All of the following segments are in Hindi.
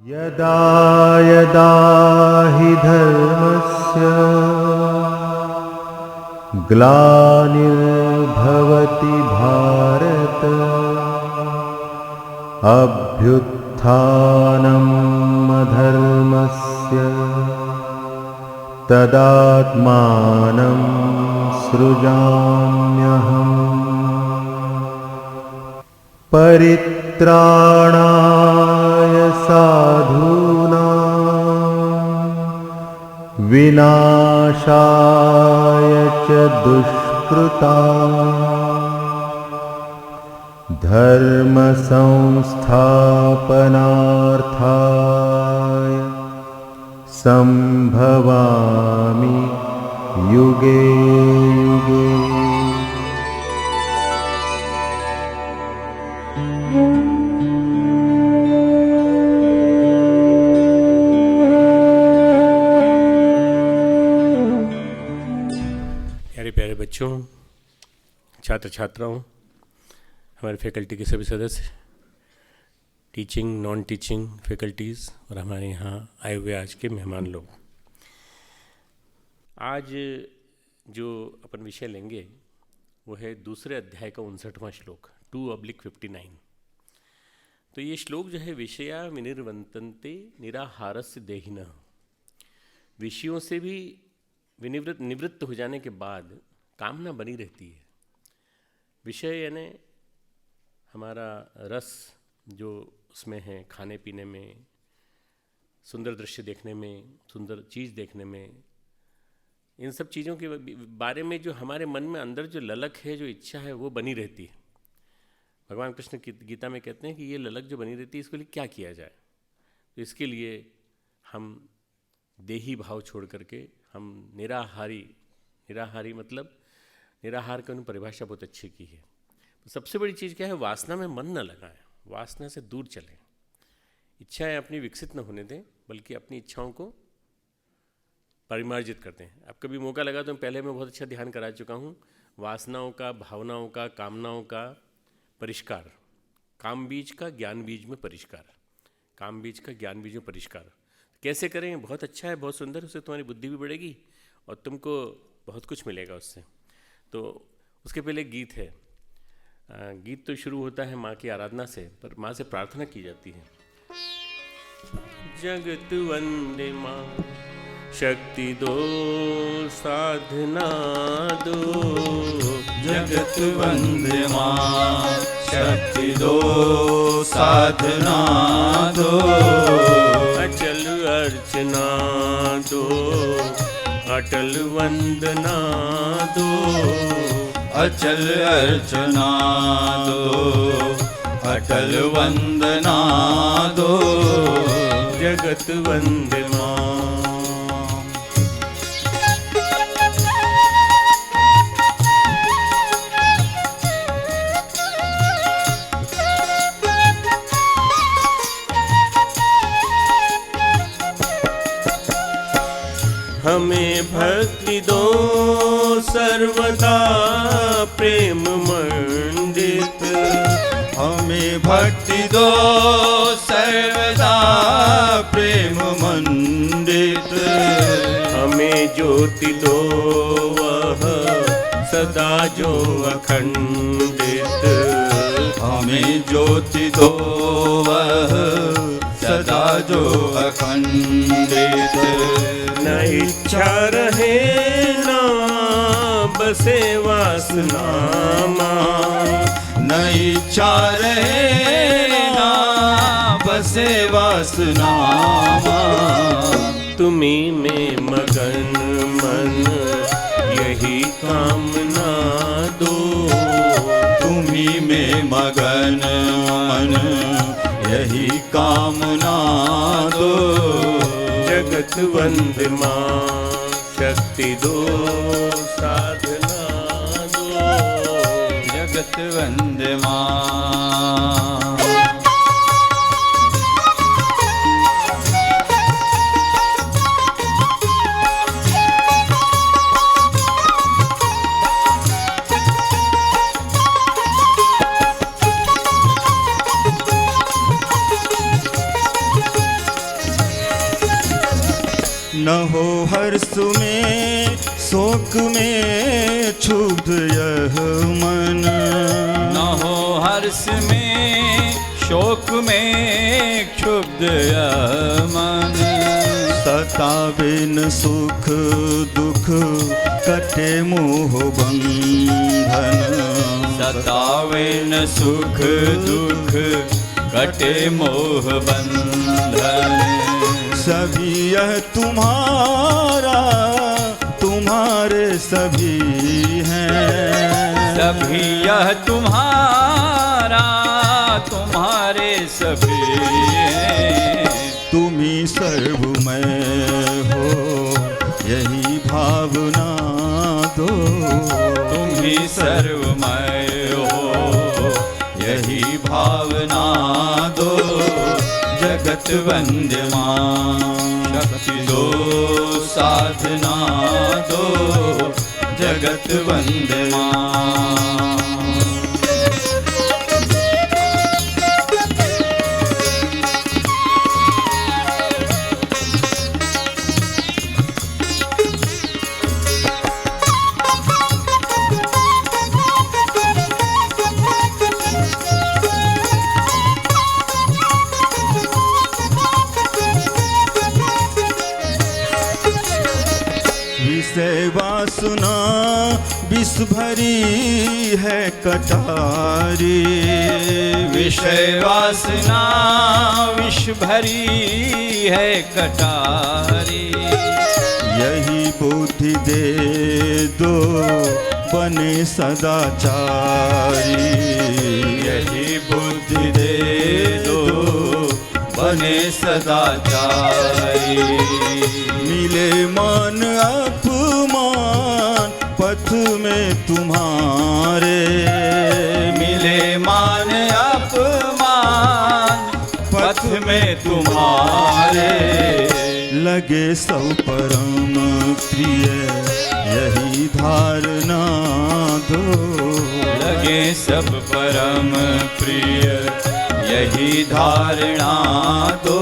यदा यदा हि धर्मस्य ग्लानिर्भवति भारत अभ्युत्थानम् अधर्मस्य तदात्मानं सृजाम्यहम्। परित्राणाय साधूनां विनाशाय च दुष्कृतां धर्म संस्थापनार्थाय संभवामि युगे युगे। प्यारे प्यारे बच्चों, छात्र छात्राओं, हमारे फैकल्टी के सभी सदस्य, टीचिंग नॉन टीचिंग फैकल्टीज़ और हमारे यहाँ आए हुए आज के मेहमान लोग, आज जो अपन विषय लेंगे वो है दूसरे अध्याय का 59वां श्लोक 2/59। तो ये श्लोक जो है विषया विनिर्वन्तन्ते निराहारस्य देहिनः, विषयों से भी निवृत्त हो जाने के बाद कामना बनी रहती है। विषय यानी हमारा रस जो उसमें है, खाने पीने में, सुंदर दृश्य देखने में, सुंदर चीज़ देखने में, इन सब चीज़ों के बारे में जो हमारे मन में अंदर जो ललक है, जो इच्छा है, वो बनी रहती है। भगवान कृष्ण गीता में कहते हैं कि ये ललक जो बनी रहती है, इसके लिए क्या किया जाए। तो इसके लिए हम देही भाव छोड़ करके हम निराहारी मतलब निराहार की उन्होंने परिभाषा बहुत अच्छी की है। तो सबसे बड़ी चीज़ क्या है, वासना में मन न लगाएं, वासना से दूर चलें, इच्छाएं अपनी विकसित न होने दें, बल्कि अपनी इच्छाओं को परिमार्जित करते हैं। अब कभी मौका लगा तो पहले मैं बहुत अच्छा ध्यान करा चुका हूँ, वासनाओं का, भावनाओं का, कामनाओं का परिष्कार, काम बीज का ज्ञान बीज में परिष्कार, काम बीज का ज्ञान बीज में परिष्कार कैसे करें। बहुत अच्छा है, बहुत सुंदर, उससे तुम्हारी बुद्धि भी बढ़ेगी और तुमको बहुत कुछ मिलेगा उससे। तो उसके पहले गीत है, गीत तो शुरू होता है माँ की आराधना से, पर माँ से प्रार्थना की जाती है। जगत वंदे माँ शक्ति दो साधना दो, जगत वंदे माँ शक्ति दो साधना दो, अचल अर्चना दो अटल वंदना दो, अचल अर्चना दो अटल वंदना दो, जगत वंदे माँ। हमें भक्ति दो सर्वदा प्रेम मंडित, हमें भक्ति दो सर्वदा प्रेम मंडित, हमें ज्योति दो वह सदा जो अखंडित, हमें ज्योति दो वह सदा जो अखंडित, न इच्छा रहे ना बसे वासना माँ, न इच्छा रहे ना बसे वासना माँ, तुम्ही में मगन मन यही कामना दो, तुम्ही में मगन मन यही कामना दो, जगत वंदे माँ शक्ति दो साधना दो, जगत वंदे माँ। न हो हर्ष में शोक में क्षुब्ध यह मन, न हो हर्ष में शोक में क्षुब्ध यह मन। सतावे न सुख दुख कटे मोह बंधन, सतावे न सुख दुख कटे मोह बंधन। सभी यह तुम्हारा तुम्हारे सभी हैं, सभी यह तुम्हारा तुम्हारे सभी हैं। तुम्ही सर्वमय हो यही भावना दो, तुम्ही सर्वमय हो यही भावना दो। जगत वंद्यमान शक्ति दो साधना दो, जगत वंद्यमान। वासना विष भरी है कटारी, विषय वासना विष भरी है कटारी। यही बुद्धि दे दो बने सदाचारी, यही बुद्धि दे दो बने सदाचारी। मिले मान अपमान पथ में तुम्हारे, मिले मान अपमान पथ में तुम्हारे। लगे सब परम प्रिय यही धारणा दो, लगे सब परम प्रिय यही धारणा दो।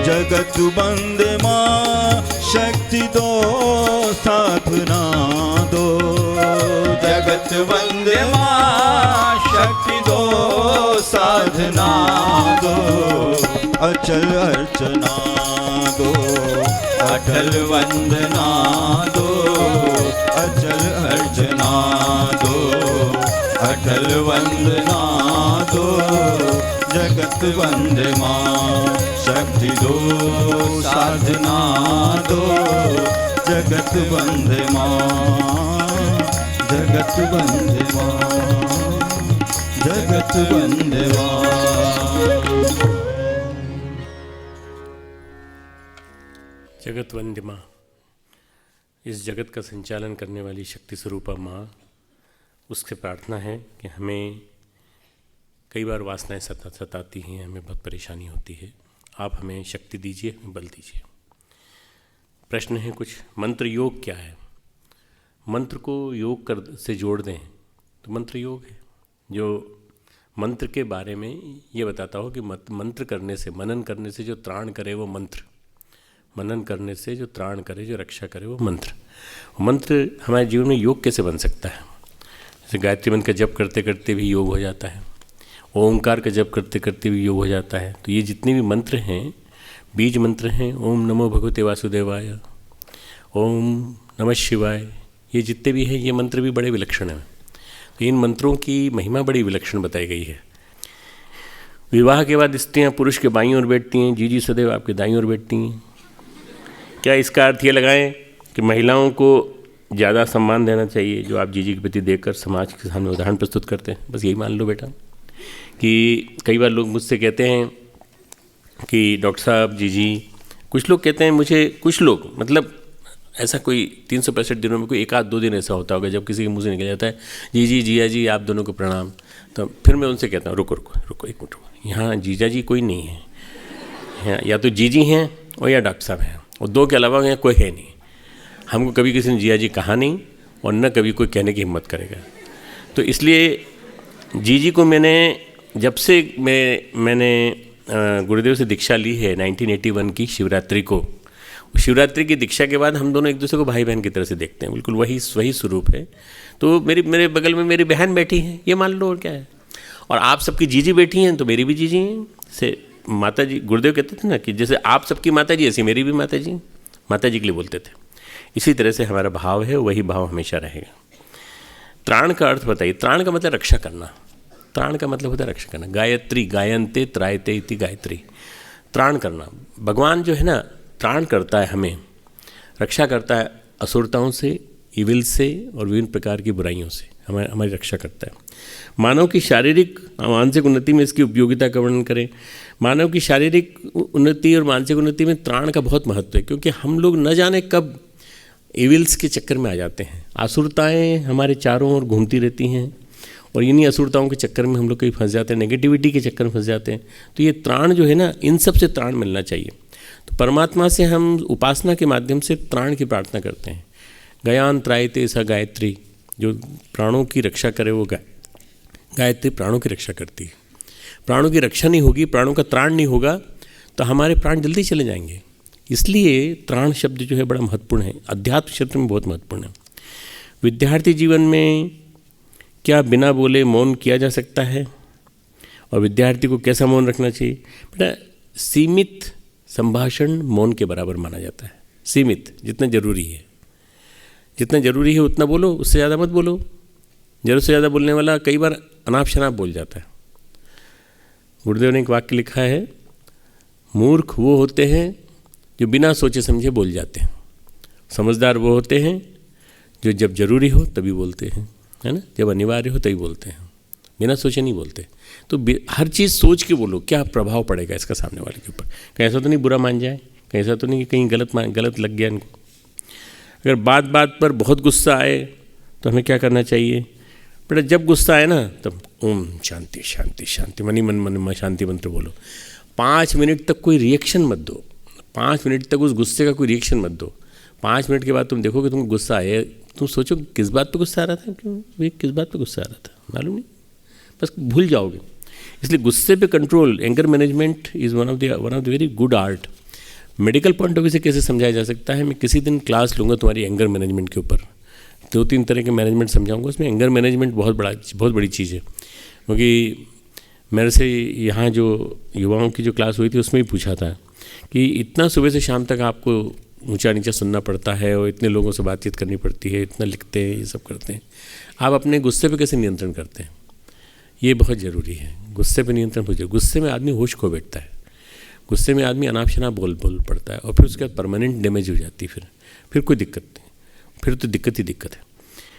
जगत बंदे माँ शक्ति दो साधना दो, जगत वंदे माँ शक्ति दो साधना दो। अचल अर्चना दो, अटल वंदना दो, अचल अर्चना दो, अटल वंदना दो। जगत वंदे माँ शक्ति दो साधना दो, जगत वंदे माँ, जगत वंदे माँ, जगत वंदे माँ। जगत वंद्य माँ, इस जगत का संचालन करने वाली शक्ति स्वरूपा माँ, उससे प्रार्थना है कि हमें कई बार वासनाएं सताती हैं, हमें बहुत परेशानी होती है। आप हमें शक्ति दीजिए, हमें बल दीजिए। प्रश्न है कुछ, मंत्र योग क्या है? मंत्र को योग से जोड़ दें तो मंत्र योग है, जो मंत्र के बारे में ये बताता हो कि मंत्र करने से, मनन करने से जो त्राण करे वो मंत्र, मनन करने से जो त्राण करे, जो रक्षा करे वो मंत्र। मंत्र हमारे जीवन में योग कैसे बन सकता है? जैसे गायत्री मंत्र का जप करते करते भी योग हो जाता है, ओमकार का जप करते करते भी योग हो जाता है। तो ये जितने भी मंत्र हैं, बीज मंत्र हैं, ओम नमो भगवते वासुदेवाय, ओम नमः शिवाय, ये जितने भी हैं ये मंत्र भी बड़े विलक्षण हैं। तो इन मंत्रों की महिमा बड़ी विलक्षण बताई गई है। विवाह के बाद स्त्रियाँ पुरुष के बाईं ओर बैठती हैं, जीजी सदैव आपके दाईं ओर बैठती हैं। क्या इसका अर्थ ये लगाएं कि महिलाओं को ज़्यादा सम्मान देना चाहिए जो आप जीजी के प्रति देकर समाज के सामने उदाहरण प्रस्तुत करते हैं? बस यही मान लो बेटा। कि कई बार लोग मुझसे कहते हैं कि डॉक्टर साहब जीजी, कुछ लोग कहते हैं मुझे, कुछ लोग मतलब ऐसा कोई 365 दिनों में कोई एक आध दो दिन ऐसा होता होगा जब किसी के मुंह से निकल जाता है जीजी जिया जी आप दोनों को प्रणाम। तो फिर मैं उनसे कहता हूँ रुको रुको रुको एक मिनट रुको, यहाँ जीजा जी कोई नहीं है, यहाँ या तो जीजी हैं और या डॉक्टर साहब हैं, और दो के अलावा यहाँ कोई है नहीं। हमको कभी किसी ने जिया जी कहा नहीं और न कभी कोई कहने की हिम्मत करेगा। तो इसलिए जीजी को मैंने जब से मैंने गुरुदेव से दीक्षा ली है 1981 की शिवरात्रि को, शिवरात्रि की दीक्षा के बाद हम दोनों एक दूसरे को भाई बहन की तरह से देखते हैं, बिल्कुल वही स्वरूप है। तो मेरे बगल में मेरी बहन बैठी है, ये मान लो, और क्या है। और आप सबकी जीजी बैठी हैं तो मेरी भी जीजी हैं। से माता जी, गुरुदेव कहते थे ना कि जैसे आप सबकी माता जी ऐसी मेरी भी माता जी के लिए बोलते थे। इसी तरह से हमारा भाव है, वही भाव हमेशा रहेगा। त्राण का अर्थ बताइए। त्राण का मतलब रक्षा करना। त्राण का मतलब होता है रक्षा करना। गायत्री, गायन्ते त्रायते इति गायत्री। त्राण करना। भगवान जो है ना, त्राण करता है, हमें रक्षा करता है असुरताओं से, इविल से और विभिन्न प्रकार की बुराइयों से हमारी रक्षा करता है। मानव की शारीरिक मानसिक उन्नति में इसकी उपयोगिता का वर्णन करें। मानव की शारीरिक उन्नति और मानसिक उन्नति में त्राण का बहुत महत्व है, क्योंकि हम लोग न जाने कब इविल्स के चक्कर में आ जाते हैं। आसुरताएं हमारे चारों ओर घूमती रहती हैं और इन्हीं असुरताओं के चक्कर में हम लोग कहीं फंस जाते हैं, नेगेटिविटी के चक्कर में फंस जाते हैं। तो ये त्राण जो है ना, इन सब से त्राण मिलना चाहिए। तो परमात्मा से हम उपासना के माध्यम से त्राण की प्रार्थना करते हैं। गयान त्रायते सा गायत्री, जो प्राणों की रक्षा करे वो गायत्री प्राणों की रक्षा करती है। प्राणों की रक्षा नहीं होगी, प्राणों का त्राण नहीं होगा तो हमारे प्राण जल्दी चले जाएंगे। इसलिए त्राण शब्द जो है बड़ा महत्वपूर्ण है, अध्यात्म क्षेत्र में बहुत महत्वपूर्ण है। विद्यार्थी जीवन में क्या बिना बोले मौन किया जा सकता है, और विद्यार्थी को कैसा मौन रखना चाहिए? बेटा, सीमित संभाषण मौन के बराबर माना जाता है। सीमित, जितना ज़रूरी है, जितना ज़रूरी है उतना बोलो, उससे ज़्यादा मत बोलो। ज़रूरत से ज़्यादा बोलने वाला कई बार अनाप शनाप बोल जाता है। गुरुदेव ने एक वाक्य लिखा है, मूर्ख वो होते हैं जो बिना सोचे समझे बोल जाते हैं, समझदार वो होते हैं जो जब ज़रूरी हो तभी बोलते हैं, है ना, जब अनिवार्य हो तभी बोलते हैं, बिना सोचे नहीं बोलते। तो हर चीज़ सोच के बोलो, क्या प्रभाव पड़ेगा इसका सामने वाले के ऊपर। कहीं ऐसा तो नहीं बुरा मान जाए, कहीं ऐसा तो नहीं कि कहीं गलत लग गया इनको। अगर बात बात पर बहुत गुस्सा आए तो हमें क्या करना चाहिए? बेटा, जब गुस्सा आए ना तब ओम शांति शांति शांति, मन में शांति मंत्र बोलो। 5 मिनट तक कोई रिएक्शन मत दो। 5 मिनट तक उस गुस्से का कोई रिएक्शन मत दो। 5 मिनट के बाद तुम देखोगे तुमको गुस्सा आया, तुम सोचो किस बात पे गुस्सा आ रहा था, क्यों किस बात पे गुस्सा आ रहा था, मालूम नहीं, बस भूल जाओगे। इसलिए गुस्से पे control, anger management is one of the very good art. Medical point of view से कैसे समझाया जा सकता है, मैं किसी दिन क्लास लूँगा तुम्हारी एंगर मैनेजमेंट के ऊपर। 2-3 तरह के मैनेजमेंट समझाऊंगा, उसमें एंगर मैनेजमेंट बहुत बड़ी चीज़ है। क्योंकि मेरे से यहाँ जो युवाओं की जो क्लास हुई थी उसमें भी पूछा था कि इतना सुबह से शाम तक आपको ऊंचा नीचा सुनना पड़ता है और इतने लोगों से बातचीत करनी पड़ती है, इतना लिखते हैं, ये सब करते हैं, आप अपने गुस्से पे कैसे नियंत्रण करते हैं? ये बहुत ज़रूरी है। गुस्से पे नियंत्रण हो जाए। गुस्से में आदमी होश खो बैठता है, गुस्से में आदमी अनाप शनाप बोल पड़ता है और फिर उसके बाद परमानेंट डैमेज हो जाती है। फिर कोई दिक्कत नहीं, फिर तो दिक्कत ही दिक्कत है।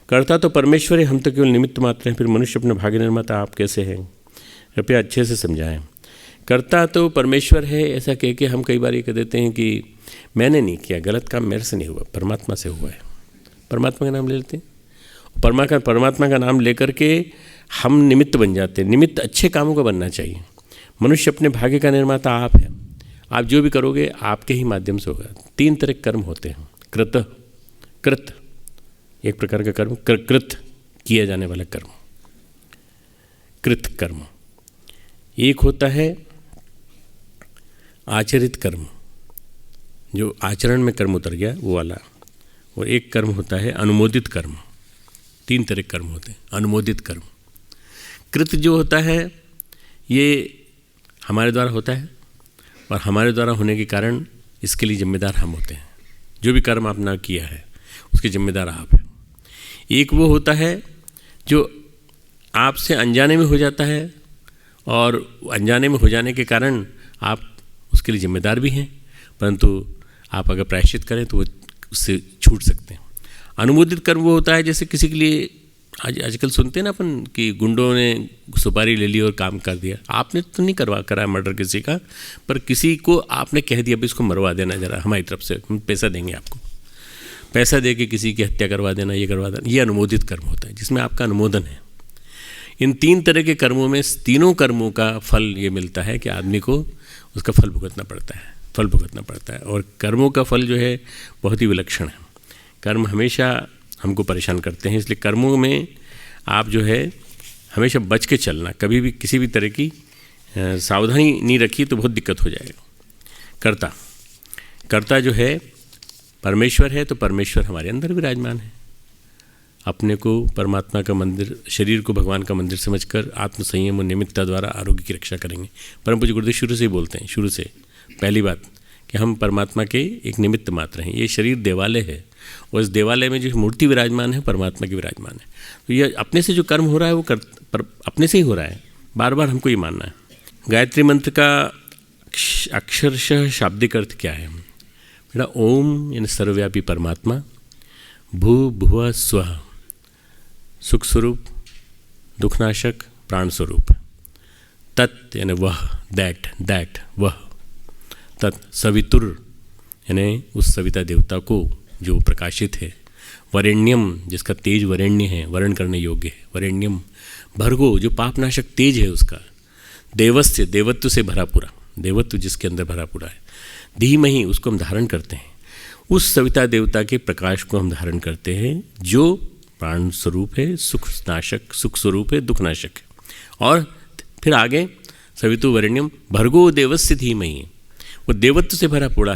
कर्ता तो परमेश्वर है, हम तो केवल निमित्त मात्र हैं। फिर मनुष्य अपने भाग्य निर्माता आप कैसे हैं? कृपया अच्छे से समझाएं। कर्ता तो परमेश्वर है ऐसा कह के हम कई बार ये कह देते हैं कि मैंने नहीं किया, गलत काम मेरे से नहीं हुआ, परमात्मा से हुआ है। परमात्मा का नाम ले लेते हैं, परमात्मा का नाम लेकर के हम निमित्त बन जाते हैं। निमित्त अच्छे कामों का बनना चाहिए। मनुष्य अपने भाग्य का निर्माता आप है। आप जो भी करोगे आपके ही माध्यम से होगा। 3 तरह के कर्म होते हैं। कृत एक प्रकार का कर्म, कृत किया जाने वाला कर्म, कृत कर्म। एक होता है आचरित कर्म, जो आचरण में कर्म उतर गया वो वाला, और एक कर्म होता है अनुमोदित कर्म। 3 तरह के कर्म होते हैं। अनुमोदित कर्म, कृत जो होता है ये हमारे द्वारा होता है और हमारे द्वारा होने के कारण इसके लिए जिम्मेदार हम होते हैं। जो भी कर्म आपने किया है उसके जिम्मेदार आप हैं। एक वो होता है जो आपसे अनजाने में हो जाता है और अनजाने में हो जाने के कारण आप उसके लिए जिम्मेदार भी हैं, परंतु आप अगर प्रायश्चित करें तो वो उससे छूट सकते हैं। अनुमोदित कर्म वो होता है जैसे किसी के लिए आजकल सुनते हैं ना अपन कि गुंडों ने सुपारी ले ली और काम कर दिया। आपने तो नहीं कराया मर्डर किसी का, पर किसी को आपने कह दिया भाई इसको मरवा देना जरा, हमारी तरफ से हम पैसा देंगे आपको, पैसा दे के किसी की हत्या करवा देना, ये करवा देना, ये अनुमोदित कर्म होता है जिसमें आपका अनुमोदन है। इन 3 तरह के कर्मों में तीनों कर्मों का फल ये मिलता है कि आदमी को उसका फल भुगतना पड़ता है। और कर्मों का फल जो है बहुत ही विलक्षण है। कर्म हमेशा हमको परेशान करते हैं, इसलिए कर्मों में आप जो है हमेशा बच के चलना। कभी भी किसी भी तरह की सावधानी नहीं रखी तो बहुत दिक्कत हो जाएगा। कर्ता जो है परमेश्वर है तो परमेश्वर हमारे अंदर विराजमान है। अपने को परमात्मा का मंदिर, शरीर को भगवान का मंदिर समझकर आत्म संयम और निमित्ता द्वारा आरोग्य की रक्षा करेंगे। परम पूज्य गुरुदेव शुरू से ही बोलते हैं, शुरू से पहली बात कि हम परमात्मा के एक निमित्त मात्र हैं। ये शरीर देवालय है और इस देवालय में जो मूर्ति विराजमान है परमात्मा की विराजमान है। तो ये अपने से जो कर्म हो रहा है वो अपने से ही हो रहा है, बार बार हमको ये मानना है। गायत्री मंत्र का अक्षरशः शाब्दिक अर्थ क्या है बेटा? ओम यानी सर्वव्यापी परमात्मा, भू भुव स्वः सुख स्वरूप, दुखनाशक, प्राण स्वरूप, तत् यानी वह, दैट वह, तत् सवितुर यानी उस सविता देवता को जो प्रकाशित है, वरेण्यम जिसका तेज वरेण्य है, वर्ण करने योग्य है, वरेण्यम, भर्गो जो पापनाशक तेज है उसका, देवस्य देवत्व से भरा पूरा, देवत्व जिसके अंदर भरा पूरा है, धीमहि उसको हम धारण करते हैं, उस सविता देवता के प्रकाश को हम धारण करते हैं जो प्राण स्वरूप है, सुख नाशक, सुख स्वरूप है, दुख नाशक है। और फिर आगे सवितु वरेण्यम भर्गो देवस्य धीमहि, वो देवत्व से भरा पूरा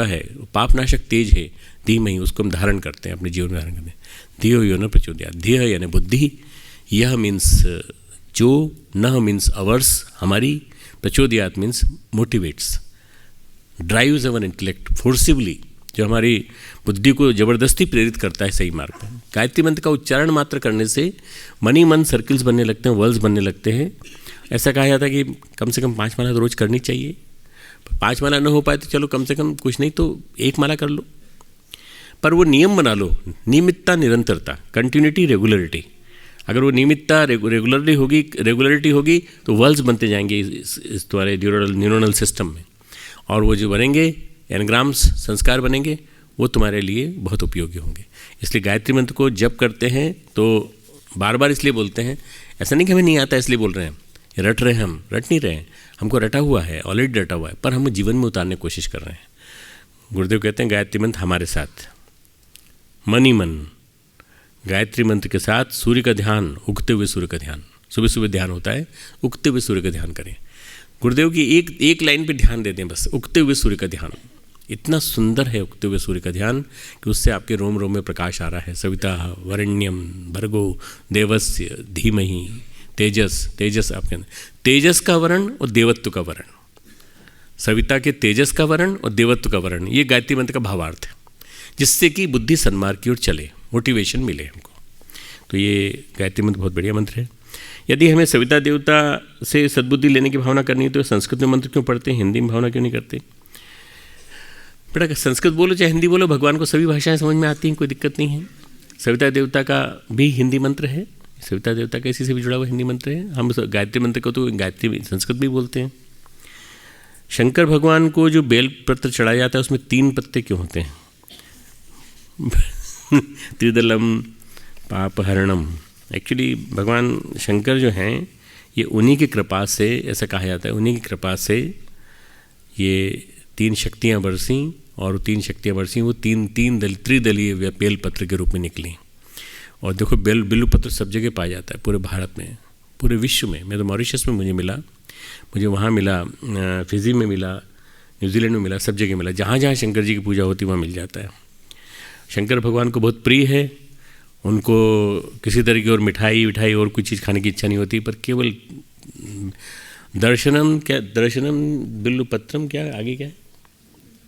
है, पापनाशक तेज है, धीमहि उसको हम धारण करते हैं, अपने जीवन में धारण करते हैं। धियो यो न प्रचोदयात्, धिय यानी बुद्धि, यह मीन्स जो, न मीन्स अवर्स हमारी, प्रचोदयात् मीन्स मोटिवेट्स, ड्राइव्स अवर इंटेलेक्ट फोर्सिवली, जो हमारी बुद्धि को ज़बरदस्ती प्रेरित करता है सही मार्ग पर। गायत्री मंत्र का उच्चारण मात्र करने से मन सर्किल्स बनने लगते हैं, वर्ल्स बनने लगते हैं। ऐसा कहा जाता है कि कम से कम 5 माला तो रोज़ करनी चाहिए। 5 माला न हो पाए तो चलो कम से कम कुछ नहीं तो 1 माला कर लो, पर वो नियम बना लो, नियमितता, निरंतरता, कंटिन्यूटी, रेगुलरिटी। अगर वो नियमितता रेगुलरिटी होगी तो वर्ल्स बनते जाएंगे इस तुम्हारे न्यूरोनल सिस्टम में, और वो जो बनेंगे एनग्राम्स, संस्कार बनेंगे, वो तुम्हारे लिए बहुत उपयोगी होंगे। इसलिए गायत्री मंत्र को जब करते हैं तो बार बार इसलिए बोलते हैं, ऐसा नहीं कि हमें नहीं आता इसलिए बोल रहे हैं, रट रहे हैं, हम रट नहीं रहे हैं, हमको रटा हुआ है, ऑलरेडी रटा हुआ है, पर हम जीवन में उतारने की कोशिश कर रहे हैं। गुरुदेव कहते हैं गायत्री मंत्र हमारे साथ, मन ही मन, गायत्री मंत्र के साथ सूर्य का ध्यान, उगते हुए सूर्य का ध्यान, सुबह सुबह ध्यान होता है, उगते हुए सूर्य का ध्यान करें। गुरुदेव की एक लाइन पे ध्यान देते हैं बस, उगते हुए सूर्य का ध्यान। इतना सुंदर है उगते हुए सूर्य का ध्यान कि उससे आपके रोम रोम में प्रकाश आ रहा है। सविता वरेण्यम भर्गो देवस्य धीमहि, तेजस आपके अंदर, तेजस का वर्ण और देवत्व का वर्ण, सविता के तेजस का वर्ण और देवत्व का वर्ण, ये गायत्री मंत्र का भावार्थ है, जिससे कि बुद्धि सन्मार्ग की ओर चले, मोटिवेशन मिले हमको। तो ये गायत्री मंत्र बहुत बढ़िया मंत्र है। यदि हमें सविता देवता से सद्बुद्धि लेने की भावना करनी है तो संस्कृत में मंत्र क्यों पढ़ते हैं, हिंदी में भावना क्यों नहीं करते? बेटा संस्कृत बोलो चाहे हिंदी बोलो, भगवान को सभी भाषाएं समझ में आती हैं, कोई दिक्कत नहीं है। सविता देवता का भी हिंदी मंत्र है, सविता देवता का इसी से भी जुड़ा हुआ हिंदी मंत्र है। हम गायत्री मंत्र को तो गायत्री संस्कृत भी बोलते हैं। शंकर भगवान को जो बेल पत्र चढ़ाया जाता है उसमें 3 पत्ते क्यों होते हैं? त्रिदलम पापहरणम। एक्चुअली भगवान शंकर जो हैं ये उन्हीं की कृपा से, ऐसा कहा जाता है, उन्हीं की कृपा से ये 3 शक्तियाँ बरसीं, और 3 शक्तियाँ बरसीं वो त्रिदलीय बेलपत्र के रूप में निकली। और देखो बेलपत्र सब जगह पाया जाता है, पूरे भारत में, पूरे विश्व में। मैं तो मॉरिशस में मुझे मिला, मुझे वहाँ मिला, फिजी में मिला, न्यूजीलैंड में मिला, सब जगह मिला। जहाँ जहाँ शंकर जी की पूजा होती वहाँ मिल जाता है। शंकर भगवान को बहुत प्रिय है, उनको किसी तरह की और मिठाई और कोई चीज़ खाने की इच्छा नहीं होती, पर केवल दर्शनम बिल्वपत्रम, क्या आगे क्या है,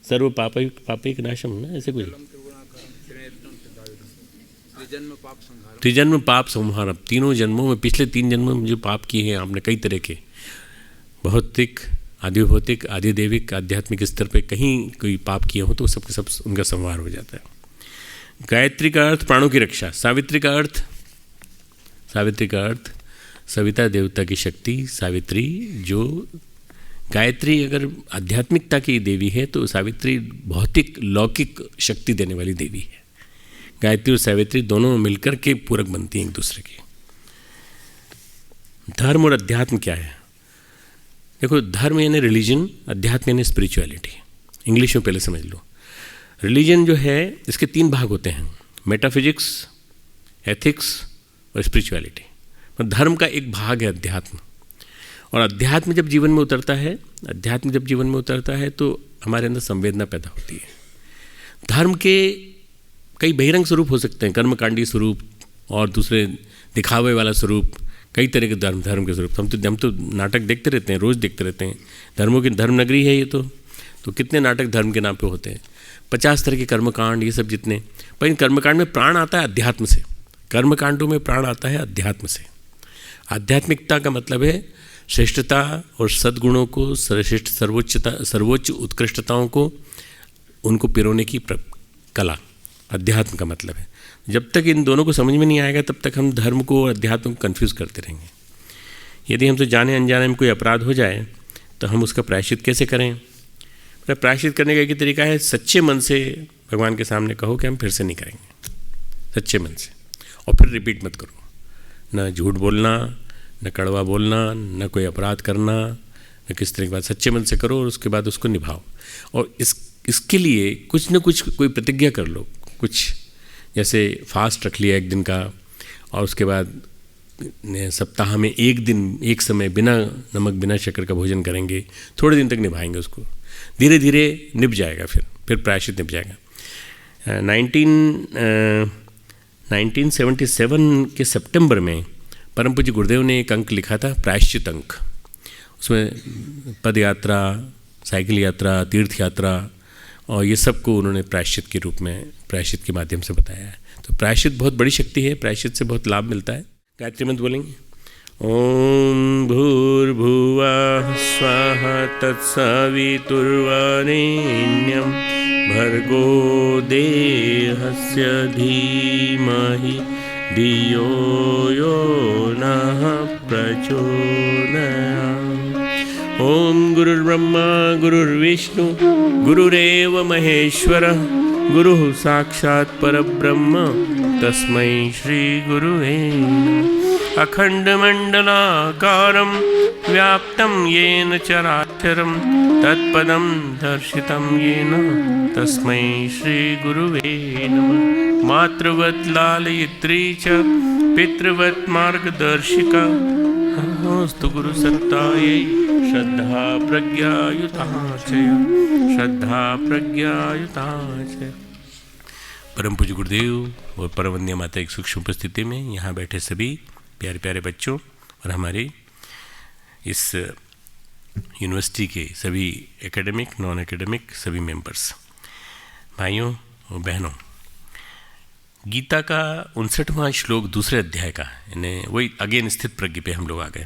सर्व पापैक नाशम ना, ऐसे कुछ, त्रिजन्म पाप संहारम। 3 जन्मों में, पिछले 3 जन्मों में जो पाप किए हैं आपने, कई तरह के, भौतिक, आधिभौतिक, आधिदेविक, आध्यात्मिक स्तर पे कहीं कोई पाप किए हो तो सबके सब उनका संहार हो जाता है। गायत्री का अर्थ प्राणों की रक्षा, सावित्री का अर्थ सविता देवता की शक्ति, सावित्री। जो गायत्री अगर आध्यात्मिकता की देवी है तो सावित्री भौतिक लौकिक शक्ति देने वाली देवी है। गायत्री और सावित्री दोनों मिलकर के पूरक बनती हैं एक दूसरे की। धर्म और अध्यात्म क्या है? देखो, धर्म यानी रिलीजन, अध्यात्म यानी स्पिरिचुअलिटी। इंग्लिश में पहले समझ लो। रिलीजन जो है इसके 3 भाग होते हैं, मेटाफिजिक्स, एथिक्स और स्पिरिचुअलिटी। धर्म का एक भाग है अध्यात्म। और अध्यात्म जब जीवन में उतरता है तो हमारे अंदर संवेदना पैदा होती है। धर्म के कई बहिरंग स्वरूप हो सकते हैं, कर्मकांडी स्वरूप और दूसरे दिखावे वाला स्वरूप, कई तरह के धर्म के स्वरूप। हम तो नाटक देखते रहते हैं, रोज़ देखते रहते हैं। धर्मों की धर्म नगरी है ये तो कितने नाटक धर्म के नाम पे होते हैं, 50 तरह के कर्मकांड, ये सब जितने। पर इन कर्मकांड में प्राण आता है अध्यात्म से, कर्मकांडों में प्राण आता है अध्यात्म से। आध्यात्मिकता का मतलब है श्रेष्ठता और सद्गुणों को, सर्वोच्च उत्कृष्टताओं को, उनको पिरोने की कला, अध्यात्म का मतलब है। जब तक इन दोनों को समझ में नहीं आएगा तब तक हम धर्म को और अध्यात्म को कन्फ्यूज़ करते रहेंगे। यदि हमसे जाने अनजाने में कोई अपराध हो जाए तो हम उसका प्रायश्चित कैसे करें? प्रायश्चित करने का एक तरीका है, सच्चे मन से भगवान के सामने कहो कि हम फिर से नहीं करेंगे, सच्चे मन से, और फिर रिपीट मत करो। न झूठ बोलना, न कड़वा बोलना, न कोई अपराध करना, न किस तरह की बात, सच्चे मन से करो और उसके बाद उसको निभाओ। और इसके लिए कुछ न कुछ कोई प्रतिज्ञा कर लो, कुछ जैसे फास्ट रख लिया एक दिन का, और उसके बाद सप्ताह में एक दिन एक समय बिना नमक बिना शक्कर का भोजन करेंगे, थोड़े दिन तक निभाएंगे उसको, धीरे धीरे निभ जाएगा, फिर प्रायश्चित निभ जाएगा। 1977 के सितंबर में परम पूज्य गुरुदेव ने एक अंक लिखा था, प्रायश्चित अंक। उसमें पद यात्रा, साइकिल यात्रा, तीर्थ यात्रा और ये सब को उन्होंने प्रायश्चित के रूप में, प्रायश्चित के माध्यम से बताया है। तो प्रायश्चित बहुत बड़ी शक्ति है, प्रायश्चित से बहुत लाभ मिलता है। गायत्री मंत्र बोलेंगे, ओम भूर्भुवः स्वः तत्सवितुर्वरेण्यं भर्गो देवस्य धीमहि धियो यो नः प्रचोदयात्। ओम गुरुर्ब्रह्मा गुरुर्विष्णु गुरुरेव महेश्वरः गुरुः साक्षात् परब्रह्म तस्मै श्री गुरुवे नमः। अखण्डमण्डलाकारं व्याप्तं येन चराचरं तत्पदं दर्शितं येन तस्मै श्रीगुरुवे नमः। मातृवत् लालयित्री च पितृवत् मार्गदर्शिका नमोऽस्तु गुरुसत्तायै श्रद्धा प्रज्ञायुता च। परम पूज्य गुरुदेव और परमवंद्य माता एक सूक्ष्म उपस्थिति में यहाँ बैठे सभी प्यारे प्यारे बच्चों और हमारे इस यूनिवर्सिटी के सभी एकेडमिक नॉन एकेडमिक सभी मेंबर्स, भाइयों और बहनों, गीता का 59वां श्लोक दूसरे अध्याय का, यानी वही अगेन स्थित प्रज्ञ पे हम लोग आ गए।